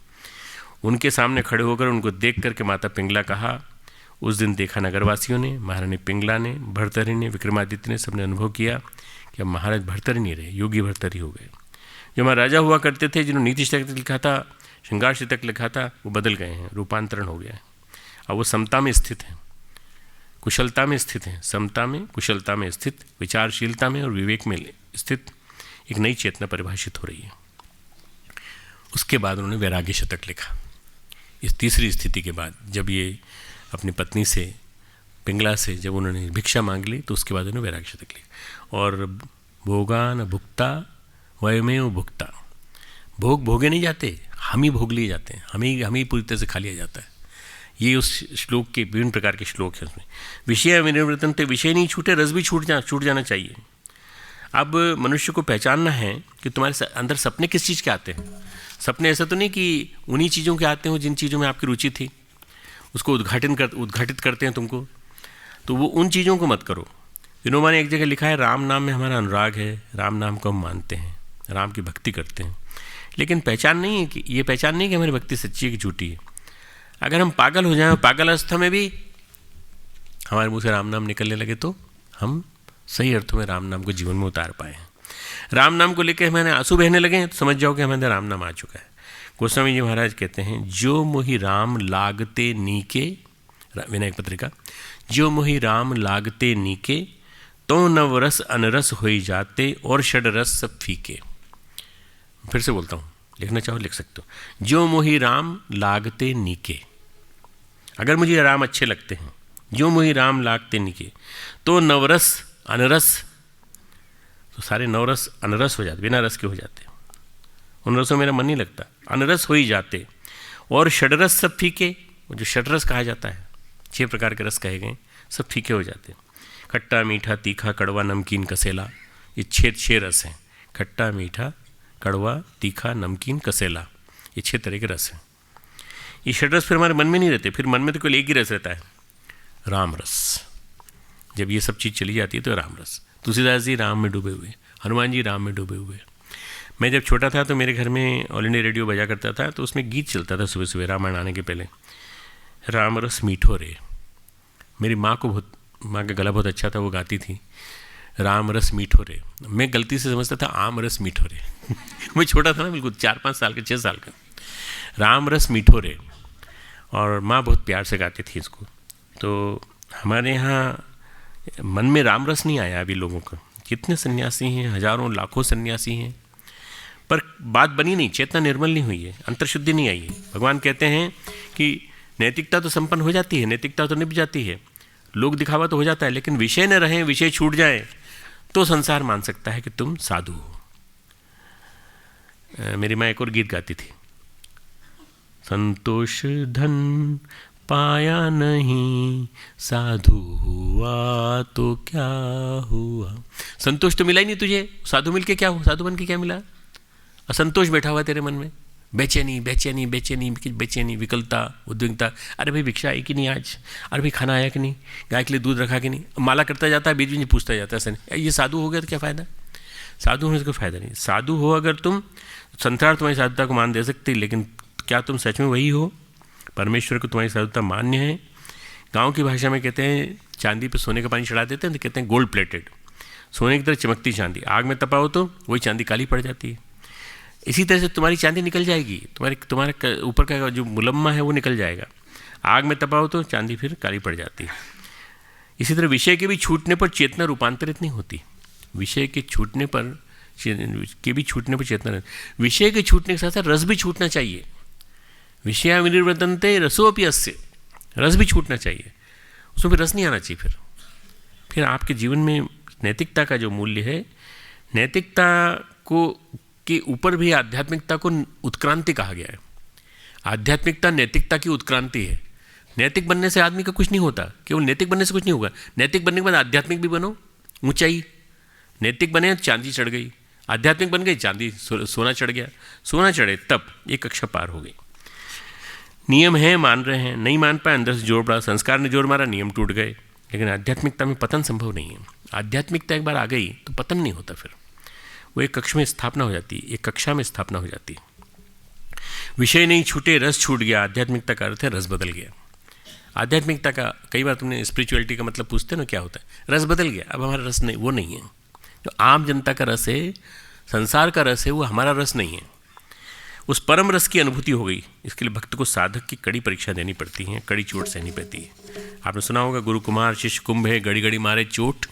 उनके सामने खड़े होकर उनको देख करके माता पिंगला कहा। उस दिन देखा नगरवासियों ने, महारानी पिंगला ने, भर्तरी ने, विक्रमादित्य ने, सबने अनुभव किया कि अब महाराज भर्तरी नहीं रहे, योगी भर्तरी हो गए। जो हमारे राजा हुआ करते थे, जिन्होंने नीति शतक लिखा था, श्रृंगार शतक लिखा था, वो बदल गए हैं, रूपांतरण हो गया है। अब वो समता में स्थित हैं, कुशलता में स्थित हैं, समता में, कुशलता में स्थित, विचारशीलता में और विवेक में स्थित एक नई चेतना परिभाषित हो रही है। उसके बाद उन्होंने वैराग्य शतक लिखा। इस तीसरी स्थिति के बाद जब ये अपनी पत्नी से, पिंगला से जब उन्होंने भिक्षा मांग ली, तो उसके बाद उन्होंने वैराग्य शतक लिखा। और भोगान भुक्ता वयमेव भुक्ता, भोग भोगे नहीं जाते, हम ही भोग लिए जाते हैं, हमें ही पूरी तरह से खा लिया जाता है। ये उस श्लोक के विभिन्न प्रकार के श्लोक हैं। उसमें विषय विनिवृत्तन, विषय नहीं छूटे, रस भी छूट जाना चाहिए। अब मनुष्य को पहचानना है कि तुम्हारे अंदर सपने किस चीज़ के आते हैं। सपने ऐसा तो नहीं कि उन्हीं चीज़ों के आते हो जिन चीज़ों में आपकी रुचि थी, उसको उद्घाटित करते हैं तुमको। तो वो उन चीज़ों को मत करो। विनोबा ने एक जगह लिखा है, राम नाम में हमारा अनुराग है, राम नाम को हम मानते हैं, राम की भक्ति करते हैं, लेकिन पहचान नहीं है कि ये पहचान नहीं कि हमारी भक्ति सच्ची है कि झूठी है। अगर हम पागल हो जाएं, पागल अवस्था में भी हमारे मुंह से राम नाम निकलने लगे तो हम सही अर्थों में राम नाम को जीवन में उतार पाए हैं। राम नाम को लेकर हमारे आंसू बहने लगे तो समझ जाओ कि हमारे राम नाम आ चुका है। गोस्वामी जी महाराज कहते हैं, जो मोहि राम लागते नीके, विनय पत्रिका, जो मोहि राम लागते नीके, तो नवरस अनरस होई जाते और षडरस सब फीके। फिर से बोलता हूँ, लिखना चाहो लिख सकते हो। जो मोहि राम लागते नीके, अगर मुझे राम अच्छे लगते हैं, जो मोहि राम लागते नीके, तो नवरस अनरस, तो सारे नवरस अनरस हो जाते, बिना रस के हो जाते, उन रसों में मेरा मन नहीं लगता, अनरस हो ही जाते। और षडरस सब फीके, जो षडरस कहा जाता है, 6 प्रकार के रस कहे गए, सब फीके हो जाते। खट्टा मीठा तीखा कड़वा नमकीन कसेला, ये 6 रस हैं। खट्टा मीठा कड़वा तीखा नमकीन कसेला, ये 6 तरह के रस हैं। ये षडरस फिर हमारे मन में नहीं रहते, फिर मन में तो केवल एक ही रस रहता है, राम रस। जब ये सब चीज़ चली जाती है तो राम रस। तुलसीदास जी राम में डूबे हुए, हनुमान जी राम में डूबे हुए। मैं जब छोटा था तो मेरे घर में ऑल इंडिया रेडियो बजा करता था, तो उसमें गीत चलता था सुबह सुबह रामायण आने के पहले, राम रस मीठो रे। मेरी माँ का गला बहुत अच्छा था, वो गाती थी राम रस मीठो रे। मैं गलती से समझता था आम रस मीठो रे मैं छोटा था ना, बिल्कुल 4-5 साल का, 6 साल का। राम रस मीठो रे, और माँ बहुत प्यार से गाती थी इसको। तो हमारे यहाँ मन में राम रस नहीं आया अभी लोगों का। कितने सन्यासी हैं, हजारों लाखों सन्यासी हैं, पर बात बनी नहीं, चेतना निर्मल नहीं हुई है, अंतर्शुद्धि नहीं आई है। भगवान कहते हैं कि नैतिकता तो संपन्न हो जाती है, नैतिकता तो निभ जाती है, लोग दिखावा तो हो जाता है, लेकिन विषय न रहें, विषय छूट जाए तो संसार मान सकता है कि तुम साधु हो। मेरी माँ एक और गीत गाती थी, संतोष धन पाया नहीं, साधु हुआ तो क्या हुआ। संतोष तो मिला ही नहीं तुझे, साधु मिल के क्या हुआ, साधु बन के क्या मिला। असंतोष बैठा हुआ तेरे मन में, बेचैनी बेचैनी बेचैनी बेचैनी, विकलता, उद्विग्नता। अरे भाई भिक्षा आई कि नहीं आज, अरे भाई खाना आया कि नहीं, गाय के लिए दूध रखा कि नहीं, माला करता जाता है, बीच बीच पूछता जाता है, ऐसा ये साधु हो गया तो क्या फ़ायदा। साधु होने से कोई फ़ायदा नहीं। साधु हो अगर तुम, संसार तुम्हारी साधुता को मान दे सकती, लेकिन क्या तुम सच में वही हो। परमेश्वर को तुम्हारी साधुता मान्य है। गाँव की भाषा में कहते हैं, चांदी पे सोने का पानी चढ़ा देते हैं तो कहते हैं गोल्ड प्लेटेड, सोने की तरह चमकती चांदी। आग में तपाओ तो वही चांदी काली पड़ जाती है। इसी तरह से तुम्हारी चांदी निकल जाएगी, तुम्हारे ऊपर का जो मुलम्मा है वो निकल जाएगा। आग में तपाओ तो चांदी फिर काली पड़ जाती है। इसी तरह विषय के भी छूटने पर चेतना रूपांतरित नहीं होती। विषय के छूटने पर चेतना, विषय के छूटने के साथ साथ रस भी छूटना चाहिए। विषया विनिर्वर्तन्ते रसोऽपि अस्य, रस भी छूटना चाहिए, उसमें फिर रस नहीं आना चाहिए। फिर आपके जीवन में नैतिकता का जो मूल्य है, नैतिकता को के ऊपर भी आध्यात्मिकता को उत्क्रांति कहा गया है। आध्यात्मिकता नैतिकता की उत्क्रांति है। नैतिक बनने से आदमी का कुछ नहीं होता, केवल नैतिक बनने से कुछ नहीं होगा। नैतिक बनने के बाद आध्यात्मिक भी बनो, ऊंचाई। नैतिक बने चांदी चढ़ गई, आध्यात्मिक बन गई चांदी, सोना चढ़ गया, सोना चढ़े तब एक कक्षा पार हो गई। नियम है, मान रहे हैं, नहीं मान पाए, अंदर से जोर पड़ा, संस्कार ने जोर मारा, नियम टूट गए। लेकिन आध्यात्मिकता में पतन संभव नहीं है। आध्यात्मिकता एक बार आ गई तो पतन नहीं होता, फिर वो एक कक्ष में स्थापना हो जाती है, एक कक्षा में स्थापना हो जाती है। विषय नहीं छूटे, रस छूट गया। आध्यात्मिकता का अर्थ है रस बदल गया। आध्यात्मिकता का कई बार तुमने स्पिरिचुअलिटी का मतलब पूछते ना क्या होता है, रस बदल गया। अब हमारा रस नहीं, वो नहीं है। जो आम जनता का रस है, संसार का रस है, वो हमारा रस नहीं है। उस परम रस की अनुभूति हो गई। इसके लिए भक्त को साधक की कड़ी परीक्षा देनी पड़ती है, कड़ी चोट सहनी पड़ती है। आपने सुना होगा, गुरु कुमार शिष्य कुंभ है, घड़ी घड़ी मारे चोट,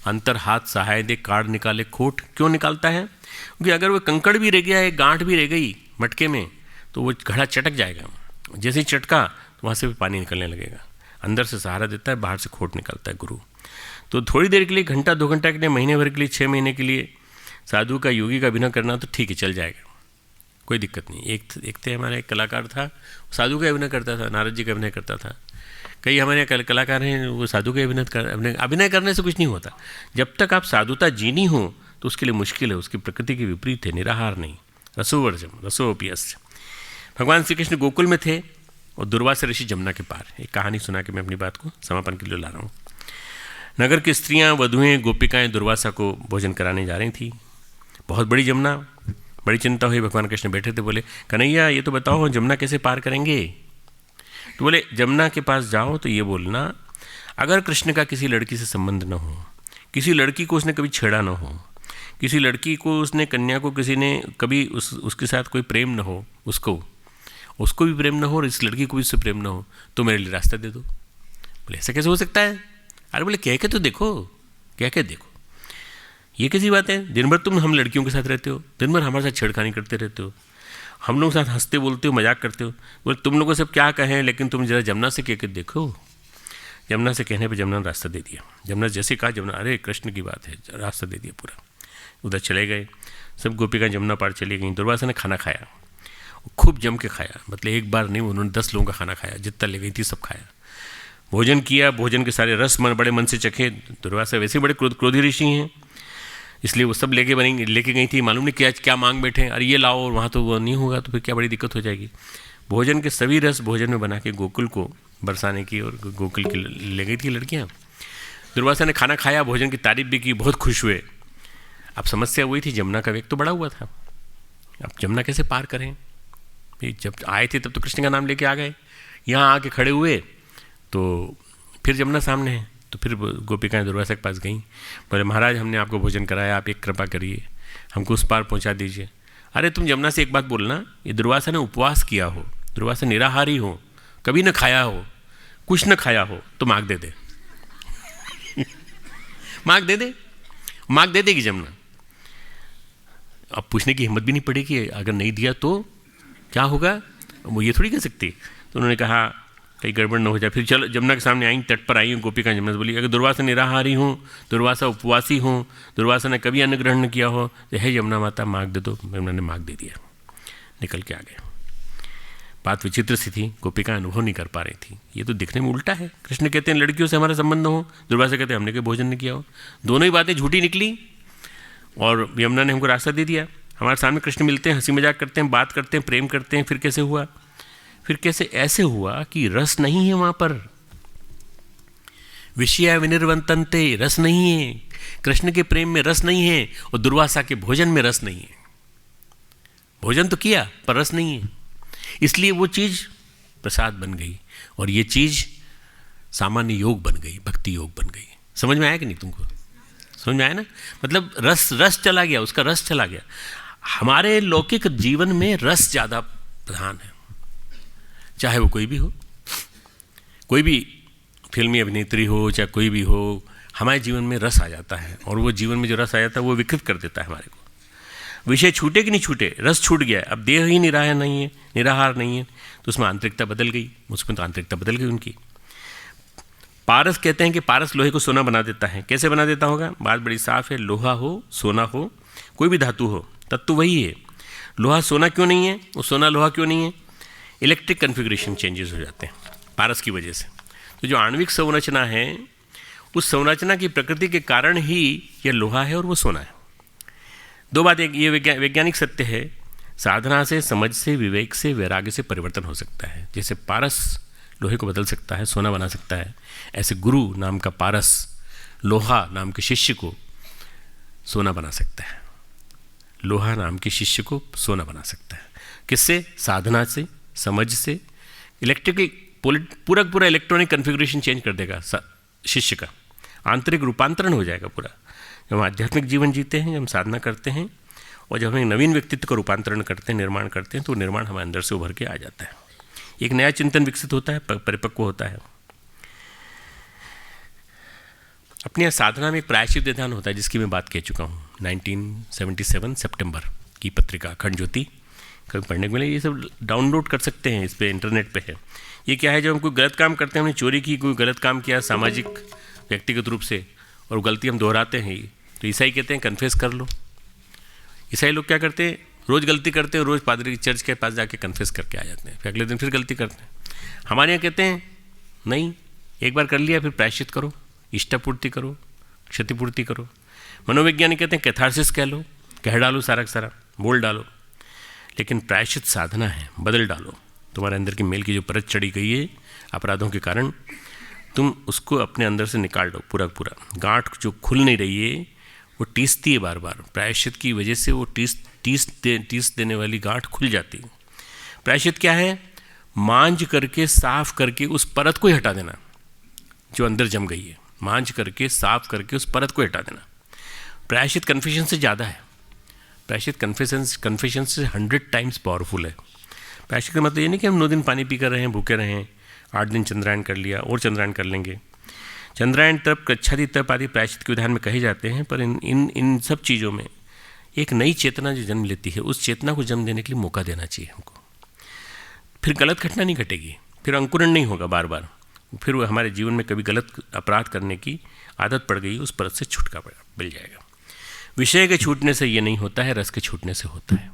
अंतर हाथ सहाय दे, काढ़ निकाले खोट। क्यों निकालता है? क्योंकि अगर वो कंकड़ भी रह गया है, गांठ भी रह गई मटके में, तो वो घड़ा चटक जाएगा। जैसे ही चटका तो वहाँ से भी पानी निकलने लगेगा। अंदर से सहारा देता है, बाहर से खोट निकालता है गुरु। तो थोड़ी देर के लिए, घंटा 2 घंटा के लिए, महीने भर के लिए, 6 महीने के लिए साधु का, योगी का अभिनय करना तो ठीक है, चल जाएगा, कोई दिक्कत नहीं। एक थे हमारे एक कलाकार था, साधु का अभिनय करता था, नारद जी का अभिनय करता था। कई हमारे कलाकार हैं, वो साधु के अभिनय करने से कुछ नहीं होता। जब तक आप साधुता जीनी हो तो उसके लिए मुश्किल है, उसकी प्रकृति के विपरीत है, निराहार नहीं। रसोवर्जम रसोऽपि अस्य। भगवान श्री कृष्ण गोकुल में थे और दुर्वासा ऋषि जमुना के पार। एक कहानी सुना के मैं अपनी बात को समापन के लिए ला रहा हूँ। नगर की स्त्रियाँ, वधुएं, गोपिकाएं दुर्वासा को भोजन कराने जा रही थी। बहुत बड़ी जमुना, बड़ी चिंता हुई। भगवान कृष्ण बैठे थे, बोले कन्हैया ये तो बताओ जमुना कैसे पार करेंगे। तो बोले जमुना के पास जाओ तो ये बोलना, अगर कृष्ण का किसी लड़की से संबंध न हो, किसी लड़की को उसने कभी छेड़ा न हो, किसी लड़की को उसने, कन्या को किसी ने कभी उसके साथ कोई प्रेम न हो, उसको भी प्रेम न हो और इस लड़की को भी उससे प्रेम न हो, तो मेरे लिए रास्ता दे दो। बोले ऐसा कैसे हो सकता है? अरे बोले कह के तो देखो, कह के देखो। ये कैसी बात है? दिन भर हम लड़कियों के साथ रहते हो, दिन भर हमारे साथ छेड़खानी करते रहते हो, हम लोगों के साथ हंसते बोलते हो, मजाक करते हो। बोले तुम लोगों से क्या कहें, लेकिन तुम जरा जमुना से कह के देखो। जमुना से कहने पे जमुना ने रास्ता दे दिया। जमुना जैसे कहा, जमुना अरे कृष्ण की बात है, रास्ता दे दिया पूरा। उधर चले गए, सब गोपिकाएं जमुना पार चली गई। दुर्वासा ने खाना खाया, खूब जम के खाया, मतलब एक बार नहीं, उन्होंने 10 लोगों का खाना खाया, जितना ले गई थी सब खाया। भोजन किया, भोजन के सारे रस बड़े मन से चखे। दुर्वासा वैसे बड़े क्रोधी ऋषि हैं, इसलिए वो सब लेके गई थी। मालूम नहीं क्या मांग बैठे, अरे ये लाओ, और वहाँ तो वो नहीं होगा तो फिर क्या बड़ी दिक्कत हो जाएगी। भोजन के सभी रस भोजन में बना के गोकुल को बरसाने की और गोकुल की ले गई थी लड़कियाँ। दुर्वासा ने खाना खाया, भोजन की तारीफ भी की, बहुत खुश हुए। अब समस्या वही थी, जमुना का वेग तो बड़ा हुआ था, अब जमुना कैसे पार करें। जब आए थे तब तो कृष्ण का नाम लेके आ गए, यहाँ आके खड़े हुए तो फिर जमुना सामने है। तो फिर गोपिकाएं दुर्वासा के पास गईं, बोले महाराज हमने आपको भोजन कराया, आप एक कृपा करिए, हमको उस पार पहुंचा दीजिए। अरे तुम जमुना से एक बात बोलना, ये दुर्वासा ने उपवास किया हो, दुर्वासा निराहारी हो, कभी न खाया हो, कुछ न खाया हो, तो मांग दे दे मांग दे देगी जमुना। अब पूछने की हिम्मत भी नहीं पड़ेगी, अगर नहीं दिया तो क्या होगा, वो ये थोड़ी कह सकती। तो उन्होंने कहा कहीं गड़बड़ न हो जाए। फिर चलो जमुना के सामने आई, तट पर आई गोपिका। जमुना से बोली अगर दुर्वासा निराहारी हूँ, दुर्वासा उपवासी हूँ, दुर्वासा ने कभी अन्न ग्रहण न किया हो, तो हे यमुना माता मांग दे दो। यमुना ने मांग दे दिया, निकल के आ गए। बात विचित्र सी थी, गोपिका अनुभव नहीं कर पा रही थी। ये तो दिखने में उल्टा है, कृष्ण कहते हैं लड़कियों से हमारा संबंध हो, दुर्वासा कहते हैं हमने कोई भोजन नहीं किया हो। दोनों ही बातें झूठी निकली और यमुना ने हमको रास्ता दे दिया। हमारे सामने कृष्ण मिलते हैं, हंसी मजाक करते हैं, बात करते हैं, प्रेम करते हैं, फिर कैसे हुआ, फिर कैसे ऐसे हुआ कि रस नहीं है वहाँ पर। विषया विनिर्वतन्ते, रस नहीं है, कृष्ण के प्रेम में रस नहीं है, और दुर्वासा के भोजन में रस नहीं है। भोजन तो किया पर रस नहीं है, इसलिए वो चीज़ प्रसाद बन गई और ये चीज़ सामान्य योग बन गई, भक्ति योग बन गई। समझ में आया कि नहीं तुमको? समझ में आया ना? मतलब रस चला गया, उसका रस चला गया। हमारे लौकिक जीवन में रस ज़्यादा प्रधान है, चाहे वो कोई भी हो, कोई भी फिल्मी अभिनेत्री हो, चाहे कोई भी हो, हमारे जीवन में रस आ जाता है और वो जीवन में जो रस आ जाता है वो विकृत कर देता है हमारे को। विषय छूटे कि नहीं छूटे, रस छूट गया, अब देह ही निराहार नहीं है, निराहार नहीं है, तो उसमें आंतरिकता बदल गई, उसमें तो आंतरिकता बदल गई उनकी। पारस कहते हैं कि पारस लोहे को सोना बना देता है। कैसे बना देता होगा? बात बड़ी साफ है, लोहा हो, सोना हो, कोई भी धातु हो, तत्व वही है। लोहा सोना क्यों नहीं है, वो सोना लोहा क्यों नहीं है? इलेक्ट्रिक कन्फिग्रेशन चेंजेस हो जाते हैं पारस की वजह से। तो जो आणविक संरचना है, उस संरचना की प्रकृति के कारण ही यह लोहा है और वो सोना है। दो बात, एक ये वैज्ञानिक सत्य है, साधना से, समझ से, विवेक से, वैराग्य से परिवर्तन हो सकता है। जैसे पारस लोहे को बदल सकता है, सोना बना सकता है, ऐसे गुरु नाम का पारस लोहा नाम के शिष्य को सोना बना सकता है। लोहा नाम के शिष्य को सोना बना सकता है। किससे? साधना से, समझ से। इलेक्ट्रिकल पूरा इलेक्ट्रॉनिक कन्फिग्रेशन चेंज कर देगा शिष्य का, आंतरिक रूपांतरण हो जाएगा पूरा। जब हम आध्यात्मिक जीवन जीते हैं, जब हम साधना करते हैं और जब हम नवीन व्यक्तित्व का रूपांतरण करते हैं, निर्माण करते हैं, तो निर्माण हमारे अंदर से उभर के आ जाता है। एक नया चिंतन विकसित होता है, परिपक्व होता है। अपनी साधना में एक प्रायश्चित विधान होता है जिसकी मैं बात कह चुका हूँ। 1977 सितंबर की पत्रिका अखंड ज्योति, कभी पढ़ने को मिले, ये सब डाउनलोड कर सकते हैं, इस पे इंटरनेट पे है। ये क्या है, जब हम कोई गलत काम करते हैं, हमने चोरी की, कोई गलत काम किया सामाजिक व्यक्तिगत रूप से, और गलती हम दोहराते हैं, तो ईसाई कहते हैं कन्फेस कर लो। ईसाई लोग क्या करते हैं, रोज़ गलती करते हैं, रोज़ पादरी चर्च के पास जाके कन्फेस करके आ जाते हैं, फिर अगले दिन फिर गलती करते हैं। हमारे यहाँ कहते हैं नहीं, एक बार कर लिया फिर प्रायश्चित करो, इष्टापूर्ति करो, क्षतिपूर्ति करो। मनोवैज्ञानिक कहते हैं कैथारसिस कह लो, कह डालो, सारा का सारा बोल डालो। लेकिन प्रायश्चित साधना है, बदल डालो, तुम्हारे अंदर की मेल की जो परत चढ़ी गई है अपराधों के कारण, तुम उसको अपने अंदर से निकाल दो पूरा पूरा। गांठ जो खुल नहीं रही है वो टीसती है बार बार, प्रायश्चित की वजह से वो टीस देने वाली गांठ खुल जाती है। प्रायश्चित क्या है? मांझ करके साफ करके उस परत को ही हटा देना जो अंदर जम गई है, मांझ करके साफ करके उस परत को हटा देना। प्रायश्चित कन्फेशन से ज़्यादा है, प्रायश्चित कन्फेशन से 100 टाइम्स पावरफुल है। प्रायश्चित का मतलब ये नहीं कि हम 9 दिन पानी पी कर रहे हैं, भूखे रहे हैं, 8 दिन चंद्रायन कर लिया और चंद्रायन कर लेंगे। चंद्रायन तप, कच्छादी तप आदि प्रायश्चित के विधान में कहे जाते हैं, पर इन सब चीज़ों में एक नई चेतना जो जन्म लेती है, उस चेतना को जन्म देने के लिए मौका देना चाहिए हमको। फिर गलत घटना नहीं घटेगी, फिर अंकुरण नहीं होगा बार बार, फिर वो हमारे जीवन में कभी गलत अपराध करने की आदत पड़ गई, उस परत से छुटकारा मिल जाएगा। विषय के छूटने से ये नहीं होता है, रस के छूटने से होता है।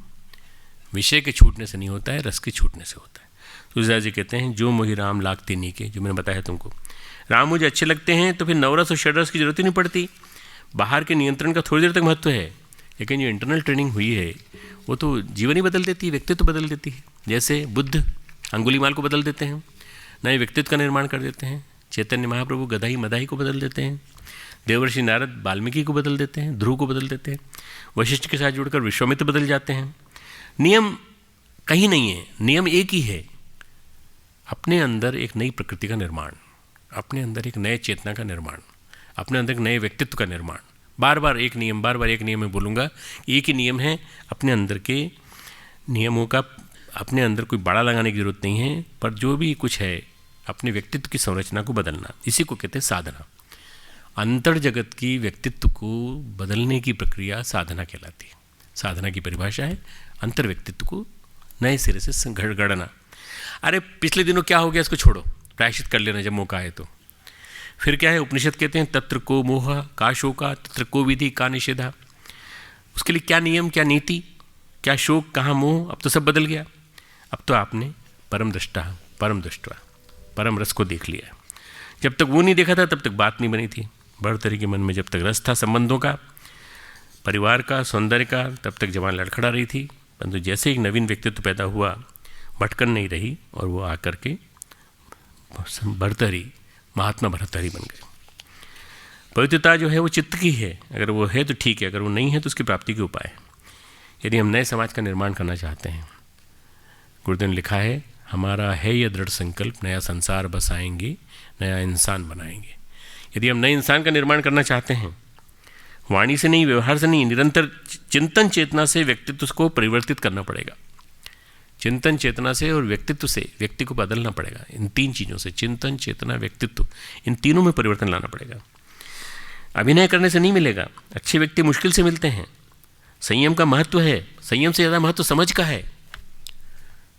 विषय के छूटने से नहीं होता है, रस के छूटने से होता है। तुलसीदास जी कहते हैं, जो मोहि राम लागते नीके, जो मैंने बताया तुमको, राम मुझे अच्छे लगते हैं तो फिर नवरस और षडरस की जरूरत ही नहीं पड़ती। बाहर के नियंत्रण का थोड़ी देर तक महत्व है, लेकिन जो इंटरनल ट्रेनिंग हुई है वो तो जीवन ही बदल देती है, व्यक्तित्व तो बदल देती है। जैसे बुद्ध अंगुलीमाल को बदल देते हैं, नए व्यक्तित्व का निर्माण कर देते हैं। चैतन्य महाप्रभु गदाई मदाही को बदल देते हैं। देवर्षि नारद वाल्मीकि को बदल देते हैं, ध्रुव को बदल देते हैं। वशिष्ठ के साथ जुड़कर विश्वामित्र बदल जाते हैं। नियम कहीं नहीं है, नियम एक ही है, अपने अंदर एक नई प्रकृति का निर्माण, अपने अंदर एक नए चेतना का निर्माण, अपने अंदर एक नए व्यक्तित्व का निर्माण। बार बार एक नियम मैं बोलूँगा, एक ही नियम है। अपने अंदर के नियमों का अपने अंदर कोई बड़ा लगाने की जरूरत नहीं है, पर जो भी कुछ है अपने व्यक्तित्व की संरचना को बदलना, इसी को कहते हैं साधना। अंतर जगत की व्यक्तित्व को बदलने की प्रक्रिया साधना कहलाती है। साधना की परिभाषा है अंतर व्यक्तित्व को नए सिरे से गढ़ना। अरे पिछले दिनों क्या हो गया, इसको छोड़ो, प्रायश्चित कर लेना जब मौका है तो। फिर क्या है, उपनिषद कहते हैं तत्र को मोह का शोका, तत्र को विधि का निषेधा। उसके लिए क्या नियम, क्या नीति, क्या शोक, कहाँ मोह, अब तो सब बदल गया। अब तो आपने परम दृष्टा परम रस को देख लिया। जब तक वो नहीं देखा था तब तक बात नहीं बनी थी। भर्तृहरि के मन में जब तक रस था संबंधों का, परिवार का, सौंदर्य का, तब तक जवान लड़खड़ा रही थी। परंतु जैसे एक नवीन व्यक्तित्व पैदा हुआ, भटकन नहीं रही और वो आकर के भर्तृहरि, महात्मा भर्तृहरि बन गए। पवित्रता जो है वो चित्त की है, अगर वो है तो ठीक है, अगर वो नहीं है तो उसकी प्राप्ति के उपाय। यदि हम नए समाज का निर्माण करना चाहते हैं, गुरुदेव ने लिखा है, हमारा है यह दृढ़ संकल्प, नया संसार बसाएंगे, नया इंसान बनाएंगे। यदि हम नए इंसान का निर्माण करना चाहते हैं, वाणी से नहीं, व्यवहार से नहीं, निरंतर चिंतन चेतना से व्यक्तित्व को परिवर्तित करना पड़ेगा। चिंतन चेतना से और व्यक्तित्व से व्यक्ति को बदलना पड़ेगा। इन 3 चीज़ों से, चिंतन चेतना व्यक्तित्व, इन तीनों में परिवर्तन लाना पड़ेगा। अभिनय करने से नहीं मिलेगा। अच्छे व्यक्ति मुश्किल से मिलते हैं। संयम का महत्व है, संयम से ज़्यादा महत्व समझ का है।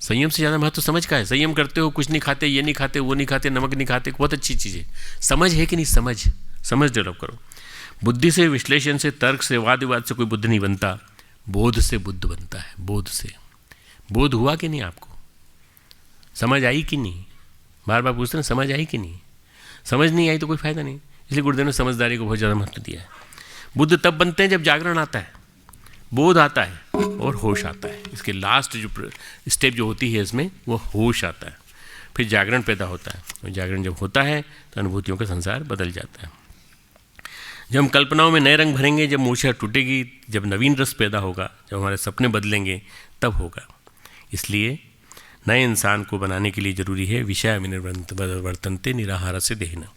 संयम से ज़्यादा महत्व समझ का है। संयम करते हो, कुछ नहीं खाते, ये नहीं खाते, वो नहीं खाते, नमक नहीं खाते, बहुत अच्छी चीज़ है। समझ है कि नहीं, समझ डेवलप करो। बुद्धि से, विश्लेषण से, तर्क से, वाद विवाद से कोई बुद्ध नहीं बनता, बोध से बुद्ध बनता है। बोध से। बोध हुआ कि नहीं आपको, समझ आई कि नहीं? बार बार पूछते हैं समझ आई कि नहीं। समझ नहीं आई तो कोई फायदा नहीं। इसलिए गुरुदेव ने समझदारी को बहुत ज़्यादा महत्व दिया है। बुद्ध तब बनते हैं जब जागरण आता है, बोध आता है और होश आता है। इसके लास्ट जो स्टेप जो होती है इसमें, वो होश आता है, फिर जागरण पैदा होता है। और जागरण जब होता है तो अनुभूतियों का संसार बदल जाता है। जब हम कल्पनाओं में नए रंग भरेंगे, जब मूर्छा टूटेगी, जब नवीन रस पैदा होगा, जब हमारे सपने बदलेंगे, तब होगा। इसलिए नए इंसान को बनाने के लिए ज़रूरी है विषय विनिर्वर्तन्ते निराहार से देहना।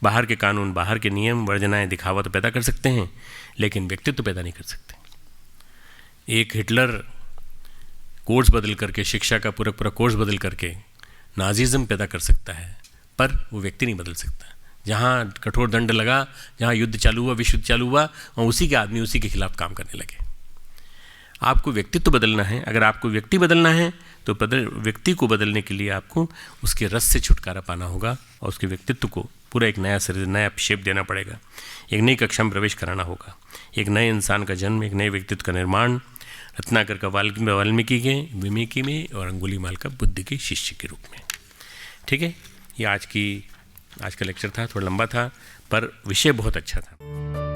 बाहर के कानून, बाहर के नियम, वर्जनाएं, दिखावा तो पैदा कर सकते हैं, लेकिन व्यक्तित्व पैदा नहीं कर सकते। एक हिटलर कोर्स बदल करके, शिक्षा का पूरा कोर्स बदल करके नाजिज्म पैदा कर सकता है, पर वो व्यक्ति नहीं बदल सकता। जहाँ कठोर दंड लगा, जहाँ युद्ध चालू हुआ, विश्व युद्ध चालू हुआ, वहाँ उसी के आदमी उसी के खिलाफ काम करने लगे। आपको व्यक्तित्व बदलना है। अगर आपको व्यक्ति बदलना है तो व्यक्ति को बदलने के लिए आपको उसके रस से छुटकारा पाना होगा और उसके व्यक्तित्व को पूरा एक नया शरीर, नया शेप देना पड़ेगा। एक नई कक्षा में प्रवेश कराना होगा। एक नए इंसान का जन्म, एक नए व्यक्तित्व का निर्माण रत्नाकर का वाल्मीकि के विमेकी में और अंगुलीमाल का बुद्ध के शिष्य के रूप में। ठीक है, ये आज का लेक्चर था, थोड़ा लंबा था पर विषय बहुत अच्छा था।